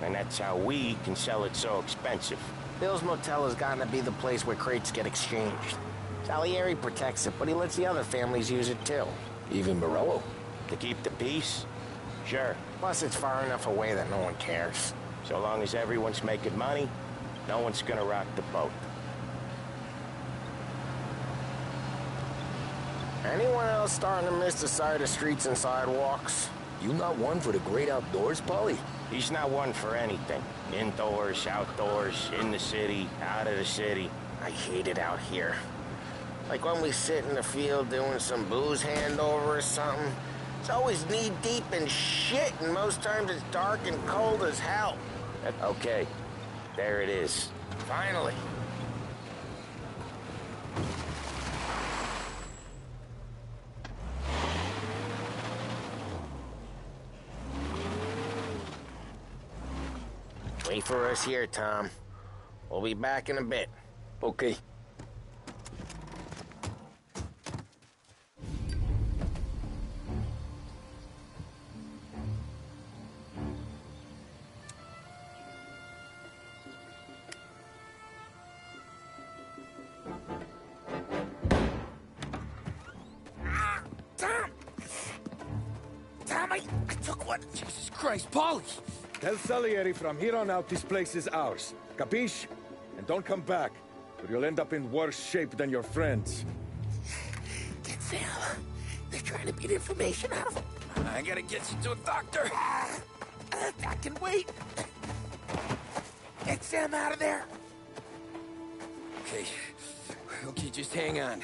And that's how we can sell it so expensive. Bill's Motel has gotten to be the place where crates get exchanged. Salieri protects it, but he lets the other families use it too. Even Morello? To keep the peace? Sure. Plus, it's far enough away that no one cares. So long as everyone's making money, no one's gonna rock the boat. Anyone else starting to miss the sight of streets and sidewalks? You not one for the great outdoors, Paulie? He's not one for anything. Indoors, outdoors, in the city, out of the city. I hate it out here. Like when we sit in the field doing some booze handover or something. It's always knee-deep in shit, and most times it's dark and cold as hell. Okay, there it is. Finally. Wait for us here, Tom. We'll be back in a bit. Okay. Tom, I took one. Jesus Christ, Paulie! Tell Salieri from here on out this place is ours. Capiche? And don't come back, or you'll end up in worse shape than your friends. Get Sam. They're trying to beat information out of him. I gotta get you to a doctor. I can wait. Get Sam out of there. Okay. Okay, just hang on.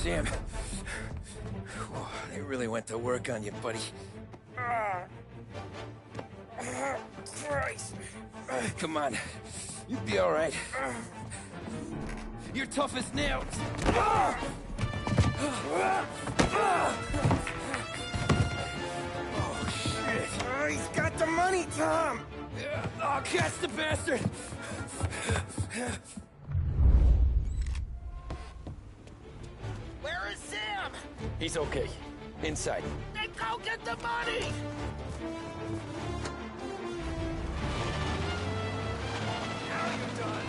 Sam. Whoa, they really went to work on you, buddy. Christ. Come on. You'll be all right. You're tough as nails. Oh, shit. Oh, he's got the money, Tom! Oh, catch the bastard! Where is Sam? He's okay. Inside. Then go get the money! Now you're done.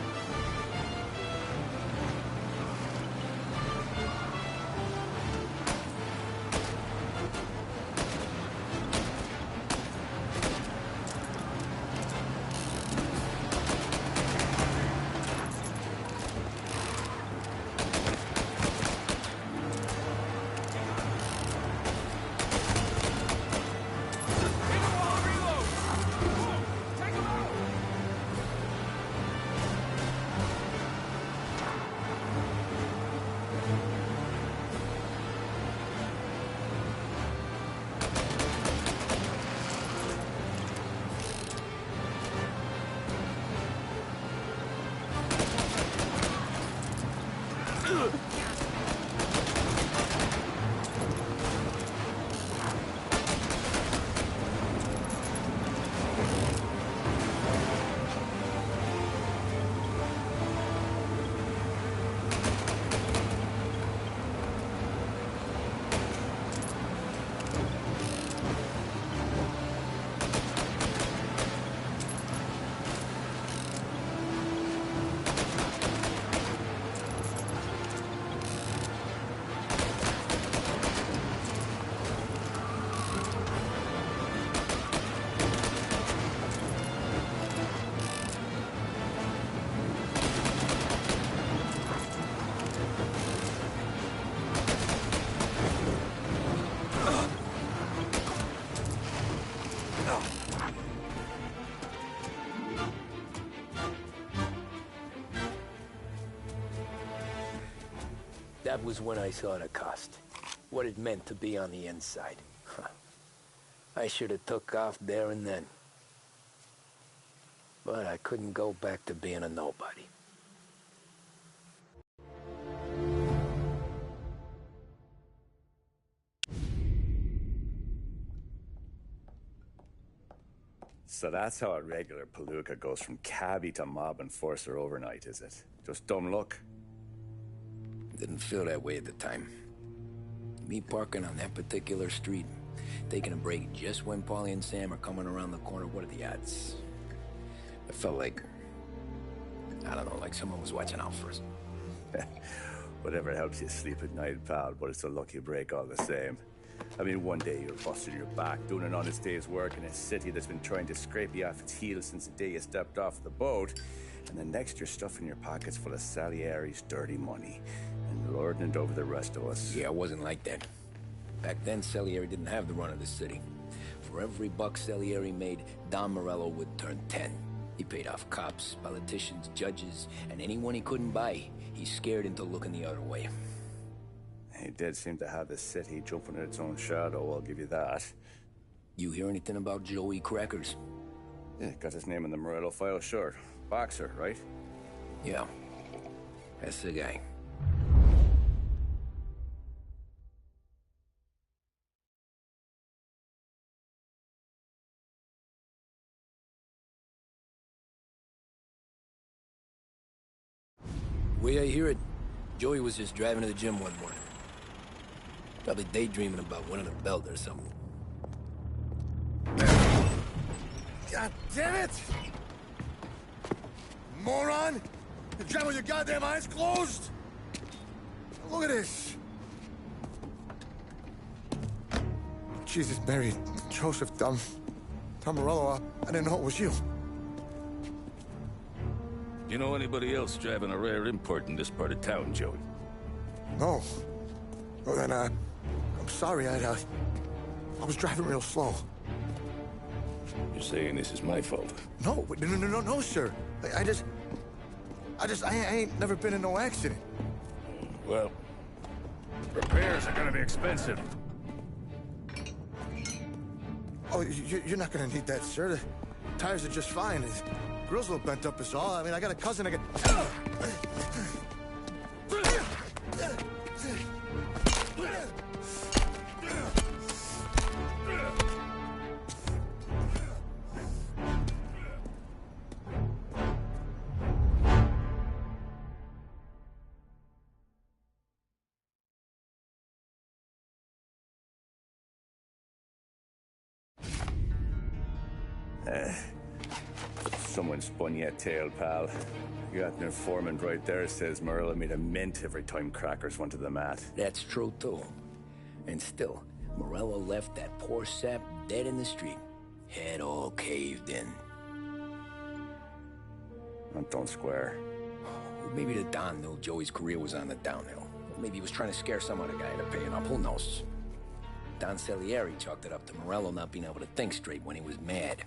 That was when I saw the cost. What it meant to be on the inside. I should have took off there and then. But I couldn't go back to being a nobody. So that's how a regular palooka goes from cabbie to mob enforcer overnight, is it? Just dumb luck? Didn't feel that way at the time. Me parking on that particular street, taking a break just when Paulie and Sam are coming around the corner, what are the odds? I felt like, I don't know, like someone was watching out for us. Whatever helps you sleep at night, pal, but it's a lucky break all the same. I mean, one day you're busting your back, doing an honest day's work in a city that's been trying to scrape you off its heels since the day you stepped off the boat, and the next you're stuffing your pockets full of Salieri's dirty money and lording it over the rest of us. Yeah, it wasn't like that. Back then, Salieri didn't have the run of the city. For every buck Salieri made, Don Morello would turn 10. He paid off cops, politicians, judges, and anyone he couldn't buy, he scared into looking the other way. He did seem to have the city jumping at its own shadow, I'll give you that. You hear anything about Joey Crackers? Yeah, got his name in the Morello file, sure. Boxer, right? Yeah, that's the guy. The way I hear it, Joey was just driving to the gym one morning. Probably daydreaming about winning a belt or something. God damn it! Moron! You're driving with your goddamn eyes closed? Look at this! Jesus, Mary, Joseph, Tom Morello, I didn't know it was you. You know anybody else driving a rare import in this part of town, Joey? No. Well, then, I'm sorry, I was driving real slow. You're saying this is my fault? No, no, sir. I ain't never been in no accident. Well, repairs are gonna be expensive. Oh, you're not gonna need that, sir. The tires are just fine. The grill's a little bent up is all. I mean, I got a cousin I can... Someone spun you a tail, pal. You got an informant right there says Morello made a mint every time crackers went to the mat. That's true, too. And still, Morello left that poor sap dead in the street. Head all caved in. That don't square. Maybe the Don knew Joey's career was on the downhill. Maybe he was trying to scare some other guy into paying up. Who knows? Don Salieri chalked it up to Morello not being able to think straight when he was mad.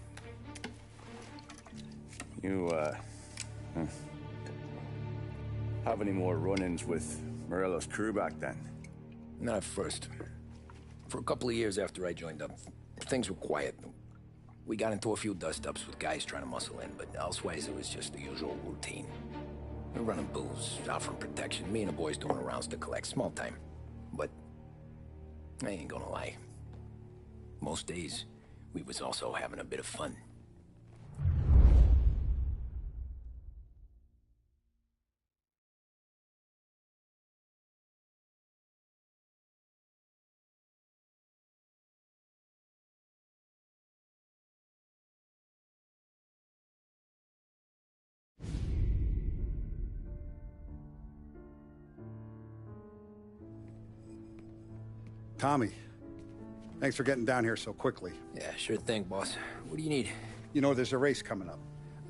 You, have any more run-ins with Morello's crew back then? Not at first. For a couple of years after I joined up, things were quiet. We got into a few dust-ups with guys trying to muscle in, but elsewise it was just the usual routine. We were running booze, offering protection, me and the boys doing rounds to collect, small time. But I ain't gonna lie. Most days, we was also having a bit of fun. Tommy, thanks for getting down here so quickly. Yeah, sure thing, boss. What do you need? You know, there's a race coming up.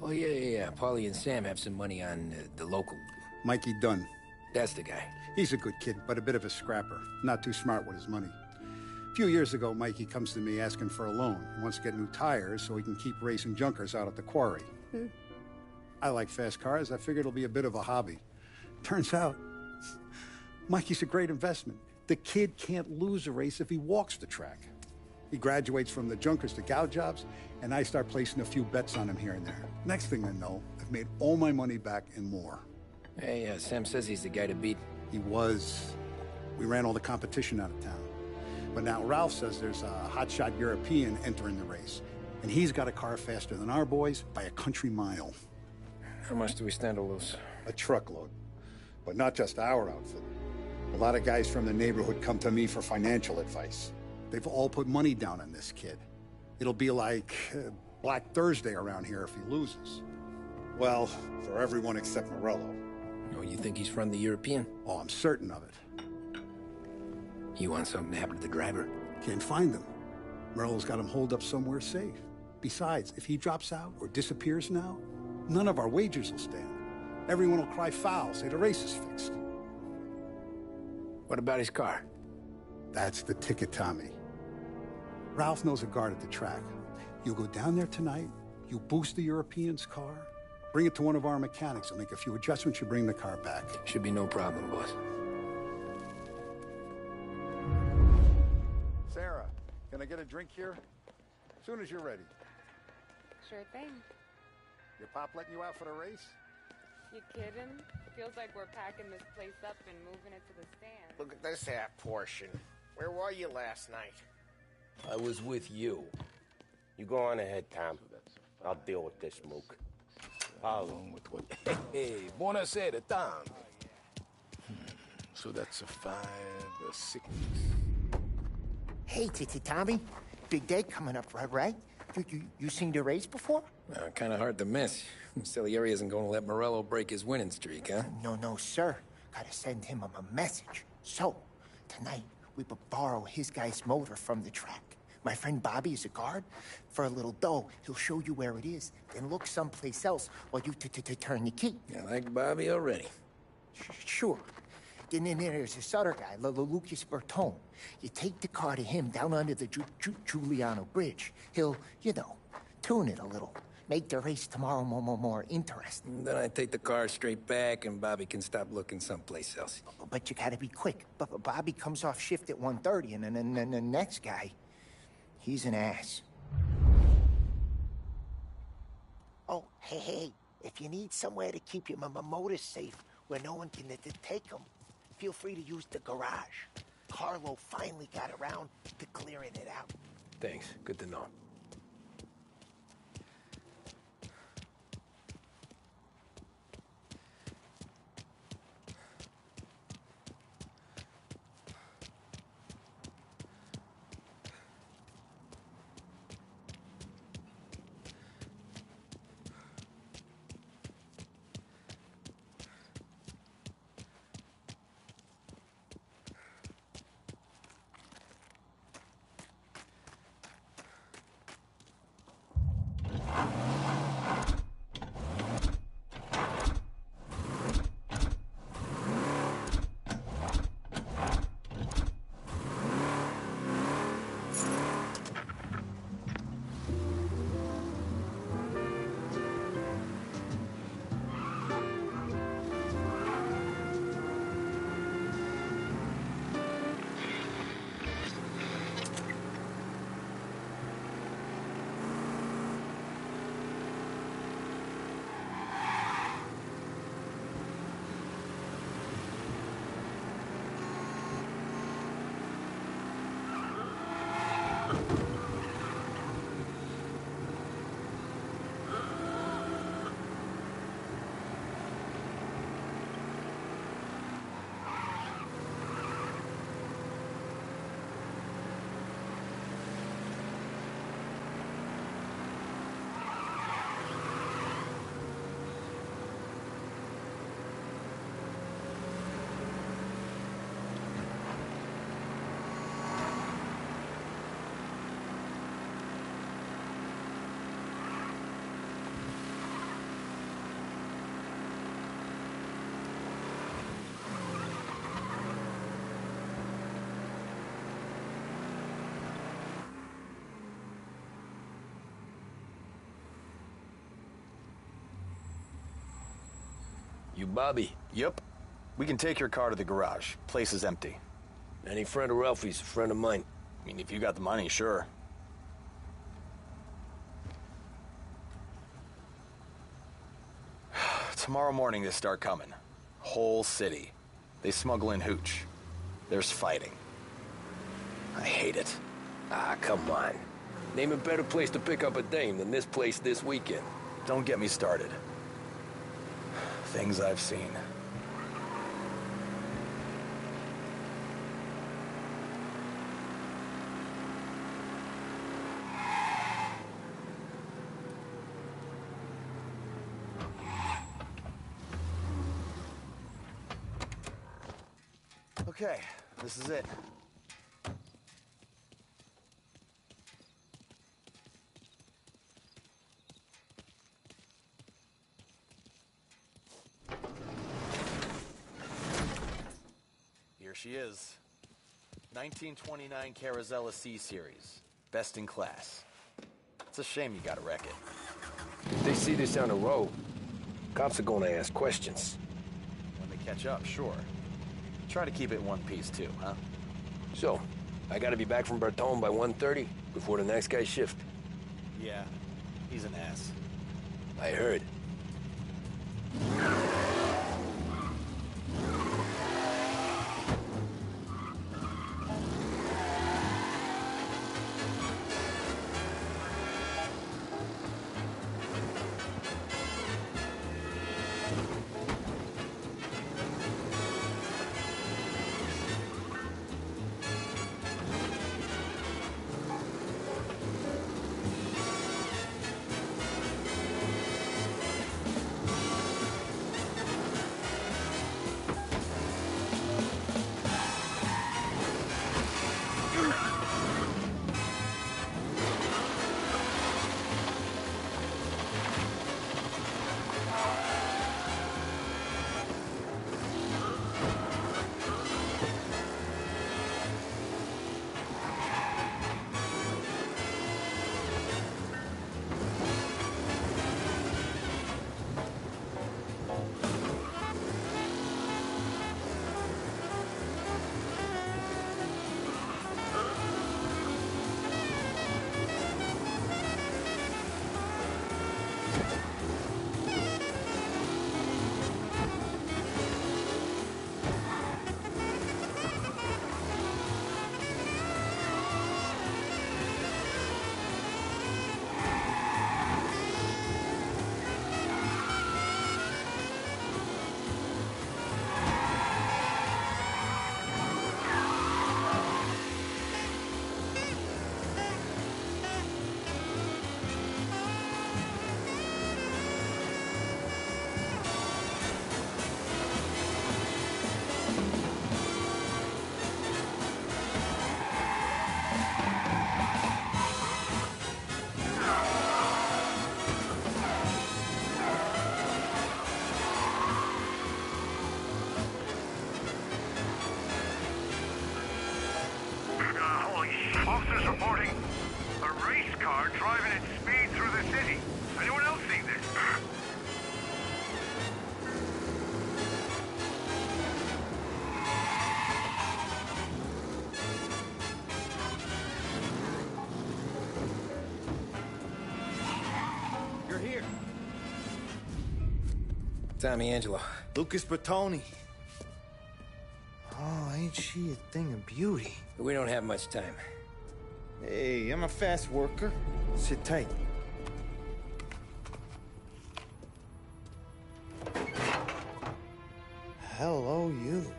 Oh, yeah. Paulie and Sam have some money on the local. Mikey Dunn. That's the guy. He's a good kid, but a bit of a scrapper. Not too smart with his money. A few years ago, Mikey comes to me asking for a loan. He wants to get new tires so he can keep racing junkers out at the quarry. I like fast cars. I figured it'll be a bit of a hobby. Turns out, Mikey's a great investment. The kid can't lose a race if he walks the track. He graduates from the junkers to gal jobs, and I start placing a few bets on him here and there. Next thing I know, I've made all my money back and more. Hey, Sam says he's the guy to beat. He was. We ran all the competition out of town. But now Ralph says there's a hotshot European entering the race, and he's got a car faster than our boys by a country mile. How much do we stand to lose? A truckload. But not just our outfit. A lot of guys from the neighborhood come to me for financial advice. They've all put money down on this kid. It'll be like Black Thursday around here if he loses. Well, for everyone except Morello. Oh, you think he's from the European? Oh, I'm certain of it. You want something to happen to the driver? Can't find him. Morello's got him holed up somewhere safe. Besides, if he drops out or disappears now, none of our wagers will stand. Everyone will cry foul, say the race is fixed. What about his car? That's the ticket, Tommy. Ralph knows a guard at the track. You go down there tonight, you boost the European's car, bring it to one of our mechanics. He'll make a few adjustments, you bring the car back. Should be no problem, boss. Sarah, can I get a drink here? As soon as you're ready. Sure thing. Your pop letting you out for the race? You kidding? Feels like we're packing this place up and moving it to the stand. Look at this half portion. Where were you last night? I was with you. You go on ahead, Tom. I'll deal with this mook. Hey, buonasera, Tom. So that's a 5, a 6. Hey, Tommy. Big day coming up, right? You seen the race before? Kind of hard to miss. Salieri isn't going to let Morello break his winning streak, huh? No, sir. Gotta send him a message. So, tonight, we will borrow his guy's motor from the track. My friend Bobby is a guard. For a little dough, he'll show you where it is, then look someplace else while you turn the key. I like Bobby already. Sure. Then there's this other guy, Lucas Bertone. You take the car to him down under the Giuliano Bridge. He'll, tune it a little. Make the race tomorrow more interesting. Then I take the car straight back and Bobby can stop looking someplace else. But you gotta be quick. But Bobby comes off shift at 1:30, and then the next guy, he's an ass. Oh, hey, if you need somewhere to keep your motor safe where no one can take them, feel free to use the garage. Carlo finally got around to clearing it out. Thanks. Good to know. You Bobby? Yep. We can take your car to the garage. Place is empty. Any friend of Ralphie's a friend of mine. I mean, if you got the money, sure. Tomorrow morning they start coming. Whole city. They smuggle in hooch. There's fighting. I hate it. Ah, come on. Name a better place to pick up a dame than this place this weekend. Don't get me started. Things I've seen. Okay, this is it. Here she is. 1929 Carazella C-Series. Best in class. It's a shame you gotta wreck it. If they see this on the road, cops are gonna ask questions. When they catch up, sure. Try to keep it in one piece, too, huh? So, I gotta be back from Bertone by 1:30 before the next guy's shift. Yeah, he's an ass. I heard. officers reporting a race car driving at speed through the city. Anyone else seen this? You're here. Tommy Angelo. Lucas Bertoni. Oh, ain't she a thing of beauty? We don't have much time. Hey, I'm a fast worker. Sit tight. Hello, you.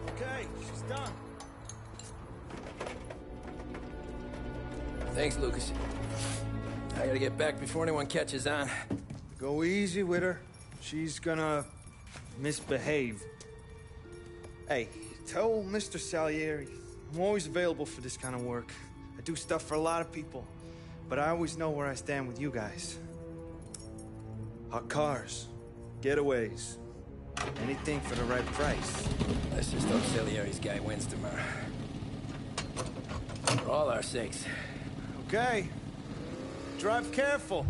Okay, she's done. Thanks, Lucas. I gotta get back before anyone catches on. Go easy with her. She's gonna misbehave. Hey, tell Mr. Salieri I'm always available for this kind of work. I do stuff for a lot of people, but I always know where I stand with you guys. Hot cars, getaways, anything for the right price. Let's just hope Salieri's guy wins tomorrow. For all our sakes. Okay. Drive careful.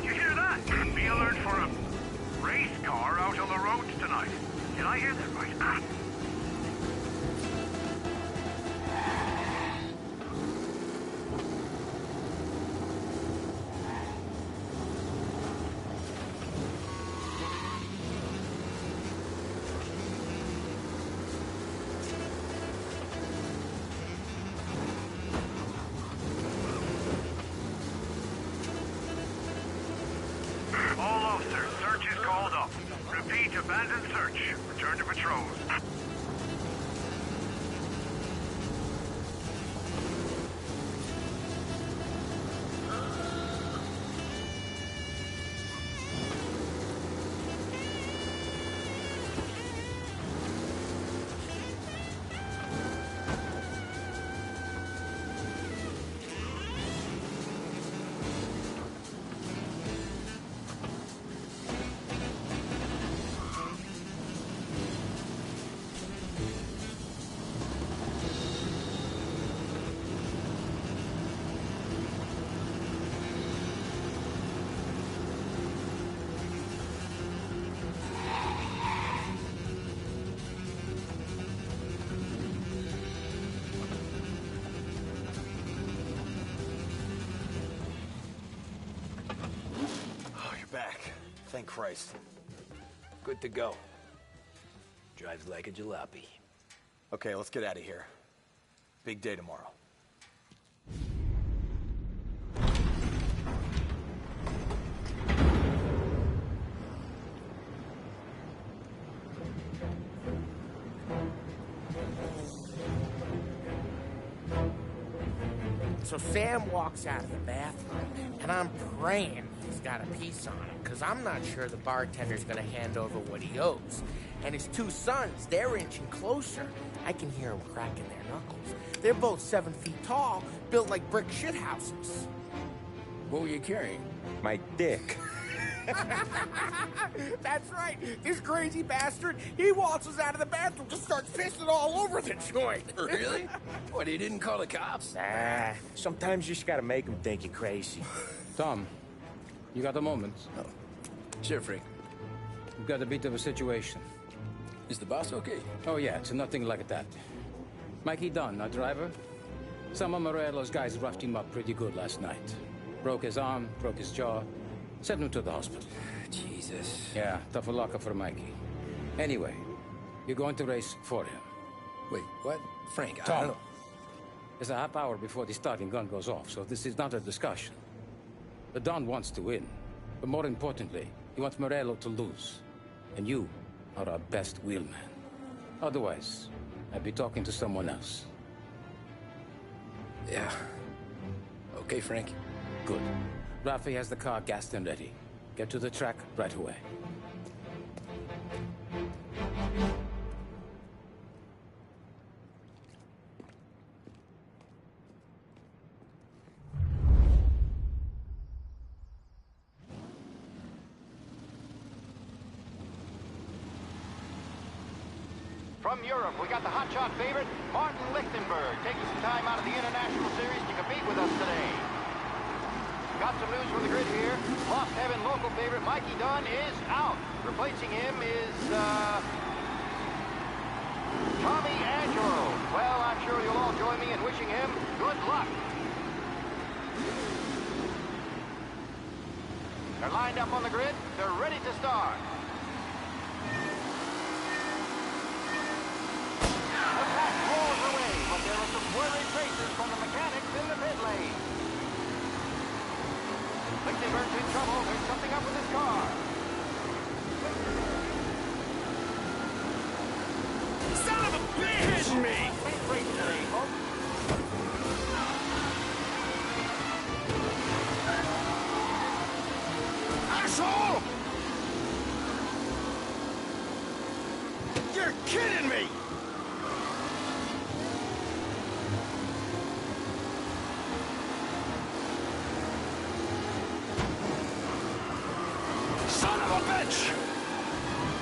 You hear that? Be alert for a race car out on the roads tonight. Did I hear that right? All officers, search is called up. Repeat, abandon search. Return to patrols. Oh, you're back. Thank Christ. Good to go. Drives like a jalopy. Okay, let's get out of here. Big day tomorrow. So Sam walks out of the bathroom, and I'm praying he's got a piece on him, because I'm not sure the bartender's going to hand over what he owes. And his two sons, they're inching closer. I can hear them cracking their knuckles. They're both 7 feet tall, built like brick shithouses. What were you carrying? My dick. That's right. This crazy bastard, he waltzes out of the bathroom, just starts pissing all over the joint. Really? What, he didn't call the cops? Nah, sometimes you just gotta make them think you're crazy. Tom, you got a moment? Oh. Sure, Frank. We've got a bit of a situation. Is the boss okay? Oh, yeah, it's nothing like that. Mikey Dunn, our driver. Some of Morello's guys roughed him up pretty good last night. Broke his arm, broke his jaw. Sent him to the hospital. Jesus. Yeah, tough luck for Mikey. Anyway, you're going to race for him. Wait, what? Frank, I Tom, don't know. it's a half hour before the starting gun goes off, so this is not a discussion. The Don wants to win, but more importantly, he wants Morello to lose. And you are our best wheelman. Otherwise, I'd be talking to someone else. Yeah. Okay, Frank. Good. Rafi has the car gassed and ready. Get to the track right away. From Europe, we got the hotshot favorite, Martin Lichtenberg, taking some time out of the International Series to compete with us today. Got some news from the grid here. Lost Heaven local favorite Mikey Dunn is out. Replacing him is, Tommy Angelo. Well, I'm sure you'll all join me in wishing him good luck. They're lined up on the grid. They're ready to start. The pack roars away, but there are some worried faces from the mechanics in the pit lane. Lichtenberg's in trouble. There's something up with his car. Son of a bitch! Me! Great race today, folks. Asshole! You're kidding me! Son of a bitch!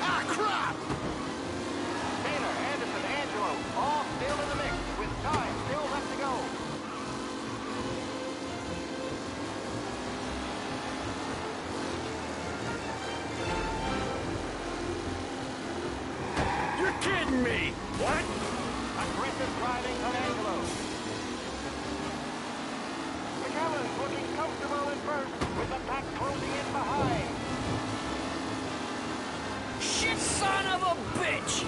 Ah, crap! Taylor, Anderson, Angelo, all still in the mix, with time still left to go. You're kidding me! What? Aggressive driving from Angelo. McAllen's looking comfortable in first, with the pack closing in behind. Shit, son of a bitch!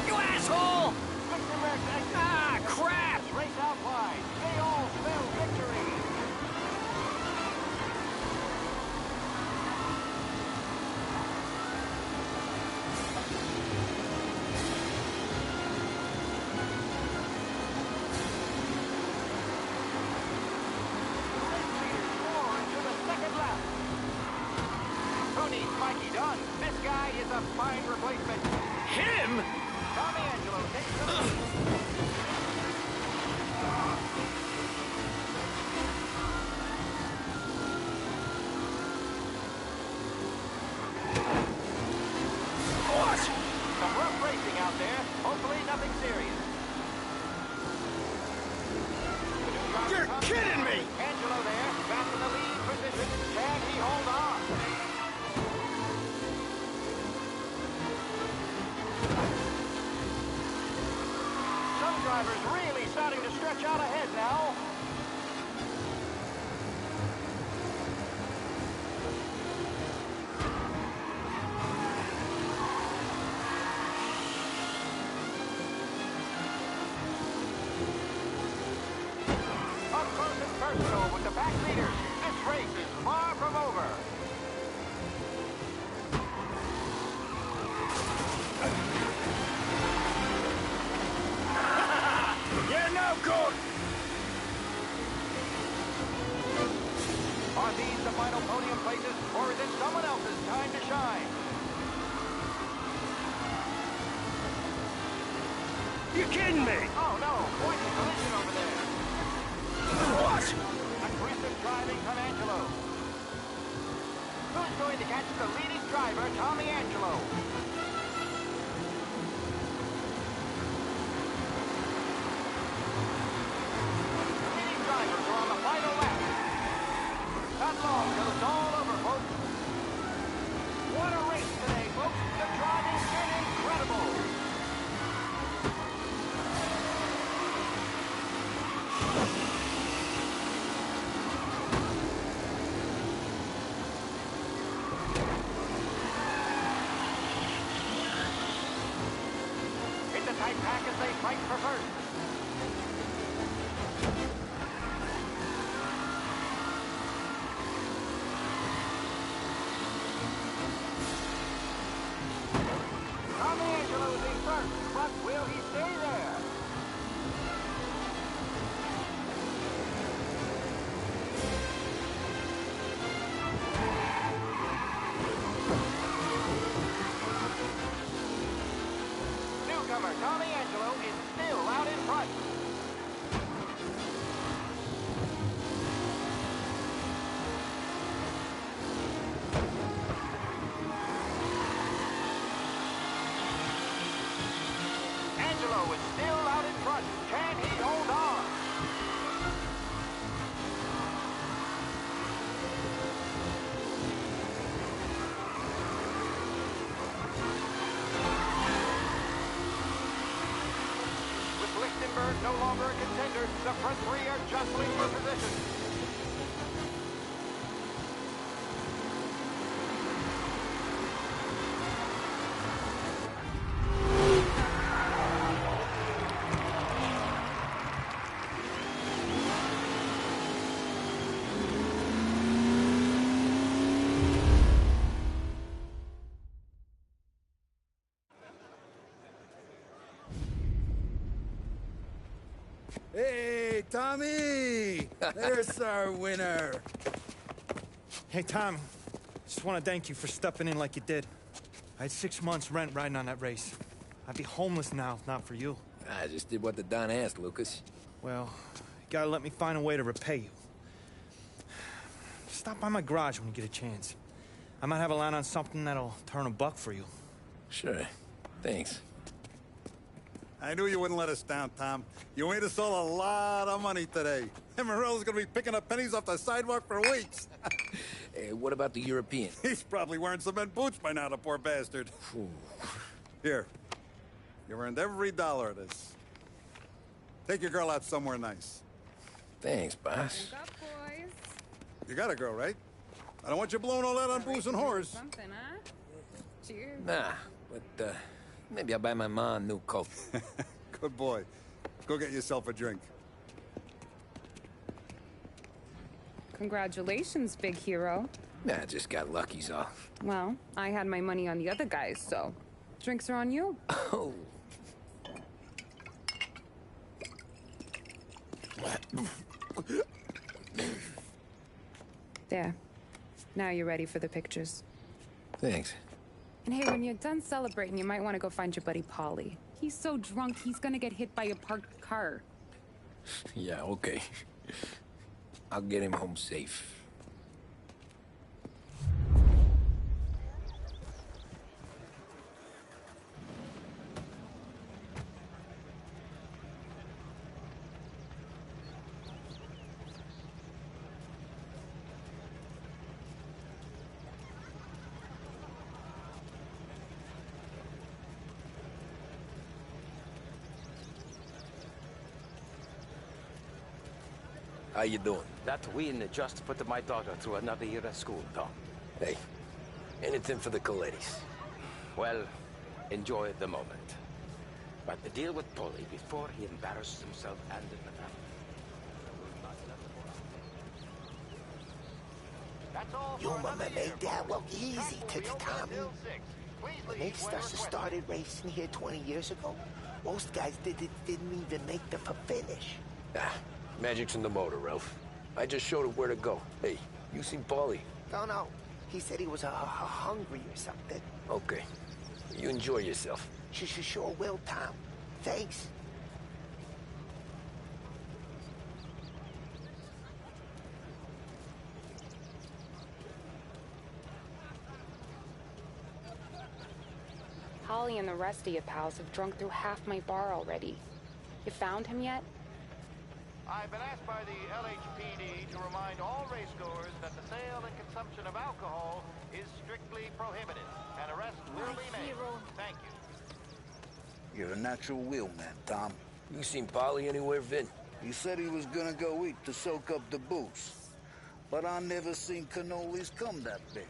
You asshole! Lichtenberg's exit. Ah, crap! Race out wide. They all spell victory. Who needs Mikey Dunn? This guy is a fine replacement. Him? Tommy Angelo takes the lead. What? Some rough racing out there. Hopefully nothing serious. You're kidding me! Angelo there, back in the lead position. Can he hold on? Some drivers really starting to stretch out ahead now. Up close and personal with the back leaders. This race is far from over. seize the final podium places, or is it someone else's time to shine? You kidding me? Oh no, quite a collision over there. What? Aggressive driving from Angelo. Who's going to catch the leading driver, Tommy Angelo? The leading drivers are on the final lap. Not long till it's all over, folks. What a race today, folks. The driving's been incredible. It's a tight pack as they fight for first. Tommy Angelo's in first, but will he stay there? Newcomer Tommy Angelo is still out in front. Angelo is still out in front. Can he hold on? With Lichtenberg no longer a contender, the front three are jostling for position. Hey, Tommy! There's our winner. Hey, Tom. Just want to thank you for stepping in like you did. I had 6 months rent riding on that race. I'd be homeless now if not for you. I just did what the Don asked, Lucas. Well, you gotta let me find a way to repay you. Stop by my garage when you get a chance. I might have a line on something that'll turn a buck for you. Sure. Thanks. I knew you wouldn't let us down, Tom. You made us all a lot of money today. And Morello's gonna be picking up pennies off the sidewalk for weeks. Hey, what about the European? He's probably wearing cement boots by now, the poor bastard. Here. You earned every dollar of this. Take your girl out somewhere nice. Thanks, boss. Drink up, boys. You got a girl, right? I don't want you blowing all that on booze and whores. Something, huh? Cheers. Nah, but, maybe I'll buy my mom a new coat. Good boy. Go get yourself a drink. Congratulations, big hero. Nah, I just got lucky's off. Well, I had my money on the other guys, so drinks are on you. Oh. There. Now you're ready for the pictures. Thanks. And hey, when you're done celebrating, you might want to go find your buddy Paulie. He's so drunk, he's gonna get hit by a parked car. Yeah, okay. I'll get him home safe. How you doing? That win just put my daughter through another year at school, Tom. Hey, anything for the Colettis. Well, enjoy the moment. But deal with Paulie before he embarrasses himself and the family. Your mama made that look easy to the Tommy. When they started racing here 20 years ago, most guys didn't even make the finish. Ah, magic's in the motor, Ralph. I just showed it where to go. Hey, You seen Paulie? No. He said he was hungry or something. Okay. You enjoy yourself. Sure will, Tom. Thanks. Holly and the rest of you pals have drunk through half my bar already. You found him yet? I've been asked by the LHPD to remind all racegoers that the sale and consumption of alcohol is strictly prohibited. An arrest will be made. Thank you. You're a natural wheelman, Tom. You seen Paulie anywhere, Vin? He said he was gonna go eat to soak up the booze. But I never seen cannolis come that big.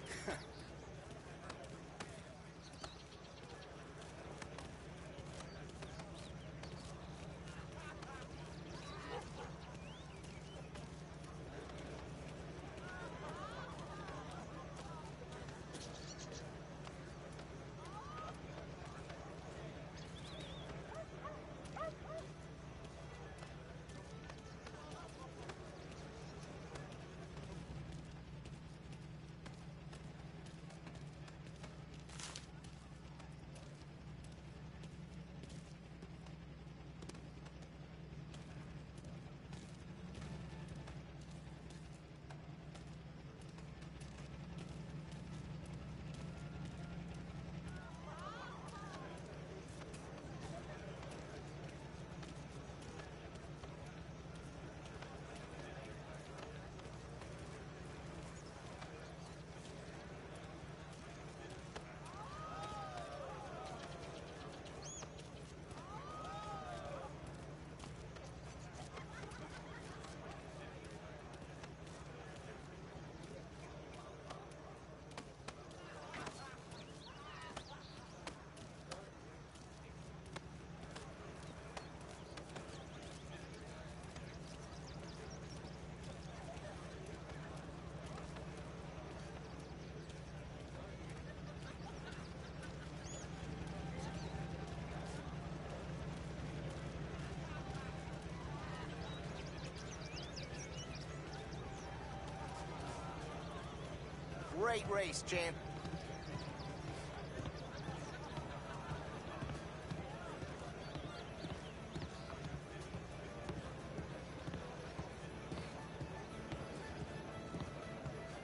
Great race, champ.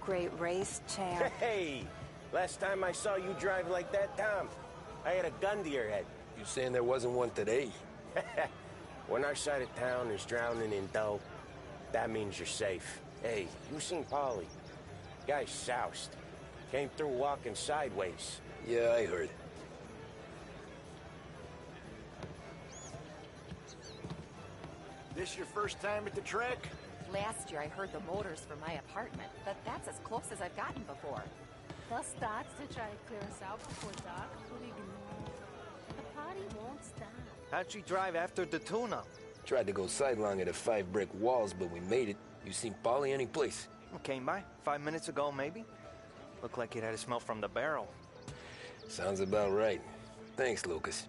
Great race, champ. Hey! Last time I saw you drive like that, Tom, I had a gun to your head. You saying there wasn't one today? When our side of town is drowning in dough, that means you're safe. Hey, you seen Paulie? Guy's soused. Came through walking sideways. Yeah, I heard. This your first time at the track? Last year I heard the motors from my apartment, but that's as close as I've gotten before. Bus starts to try to clear us out before dark. What are you gonna do? The party won't stop. How'd she drive after the tune-up? Tried to go sidelong at the 5 brick walls, but we made it. You seen Paulie any place? Came by 5 minutes ago, maybe. Looked like it had a smell from the barrel. Sounds about right. Thanks, Lucas.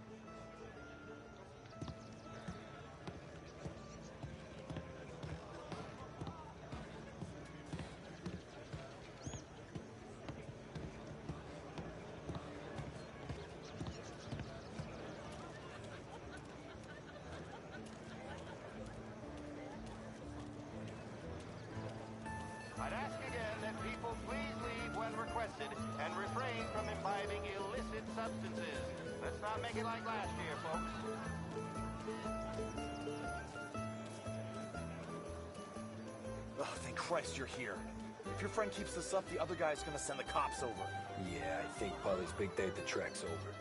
I'd ask again that people please leave when requested and refrain from imbibing illicit substances. Let's not make it like last year, folks. Oh, thank Christ you're here. If your friend keeps this up, the other guy's gonna send the cops over. Yeah, I think Paulie's big day at the track's over.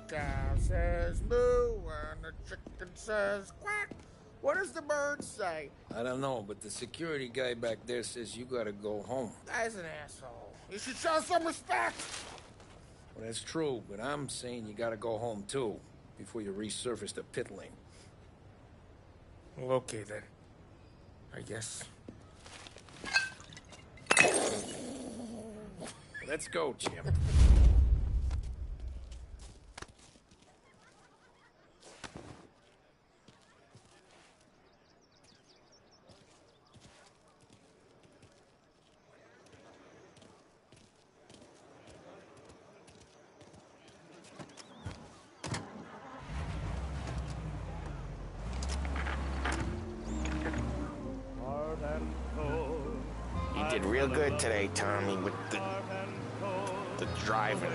Cow says moo and the chicken says quack. What does the bird say? I don't know, but the security guy back there says you gotta go home. Guy's an asshole. You should show some respect. Well, that's true, but I'm saying you gotta go home too, before you resurface the pit lane. Well, okay then. I guess. Let's go, Jim. You did real good today, Tommy, with the driving.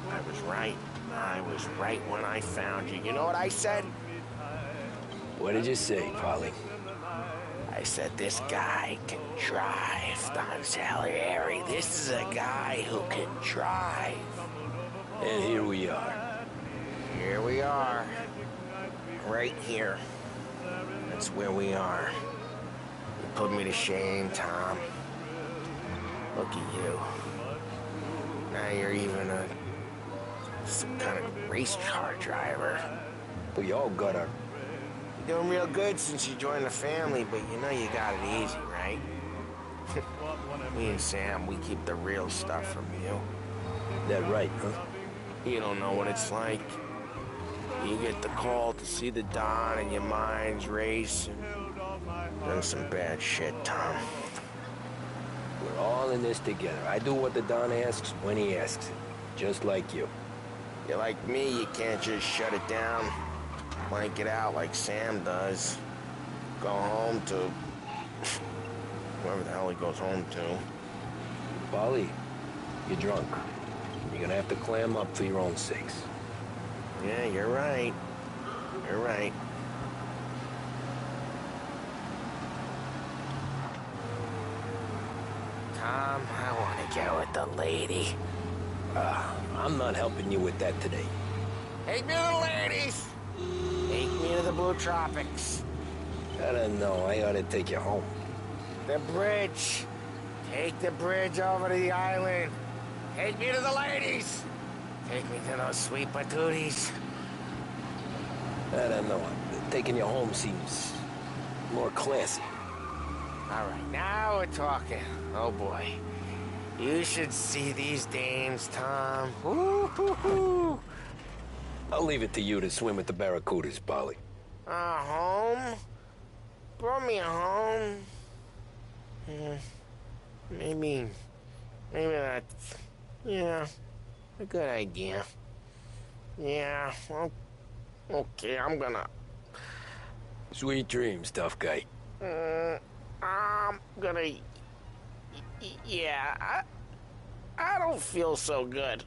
I was right. I was right when I found you. You know what I said? What did you say, Polly? I said, this guy can drive, Don Salieri. This is a guy who can drive. And here we are. Here we are. Right here. That's where we are. You put me to shame, Tom. Look at you. Now you're even some kind of race car driver. We all got our... You're doing real good since you joined the family, but you know you got it easy, right? Me and Sam, we keep the real stuff from you. That right, huh? You don't know what it's like. You get the call to see the Don and your mind's racing. Done some bad shit, Tom. We're all in this together. I do what the Don asks when he asks it. Just like you. You're like me, you can't just shut it down. Blank it out like Sam does. Go home to... whoever the hell he goes home to. Polly, you're drunk. You're gonna have to clam up for your own sakes. Yeah, you're right. You're right. Tom, I want to get with the lady. I'm not helping you with that today. Take me to the ladies! Take me to the Blue Tropics. I don't know. I ought to take you home. The bridge. Take the bridge over to the island. Take me to the ladies. Take me to those sweet patooties. I don't know. Taking you home seems more classy. All right, now we're talking. Oh, boy. You should see these dames, Tom. Woo-hoo-hoo. I'll leave it to you to swim with the barracudas, Polly. Home? Brought me a home. Maybe that's, yeah, a good idea. Yeah, well, okay, I'm gonna... Sweet dreams, tough guy. I'm gonna... Yeah, I don't feel so good.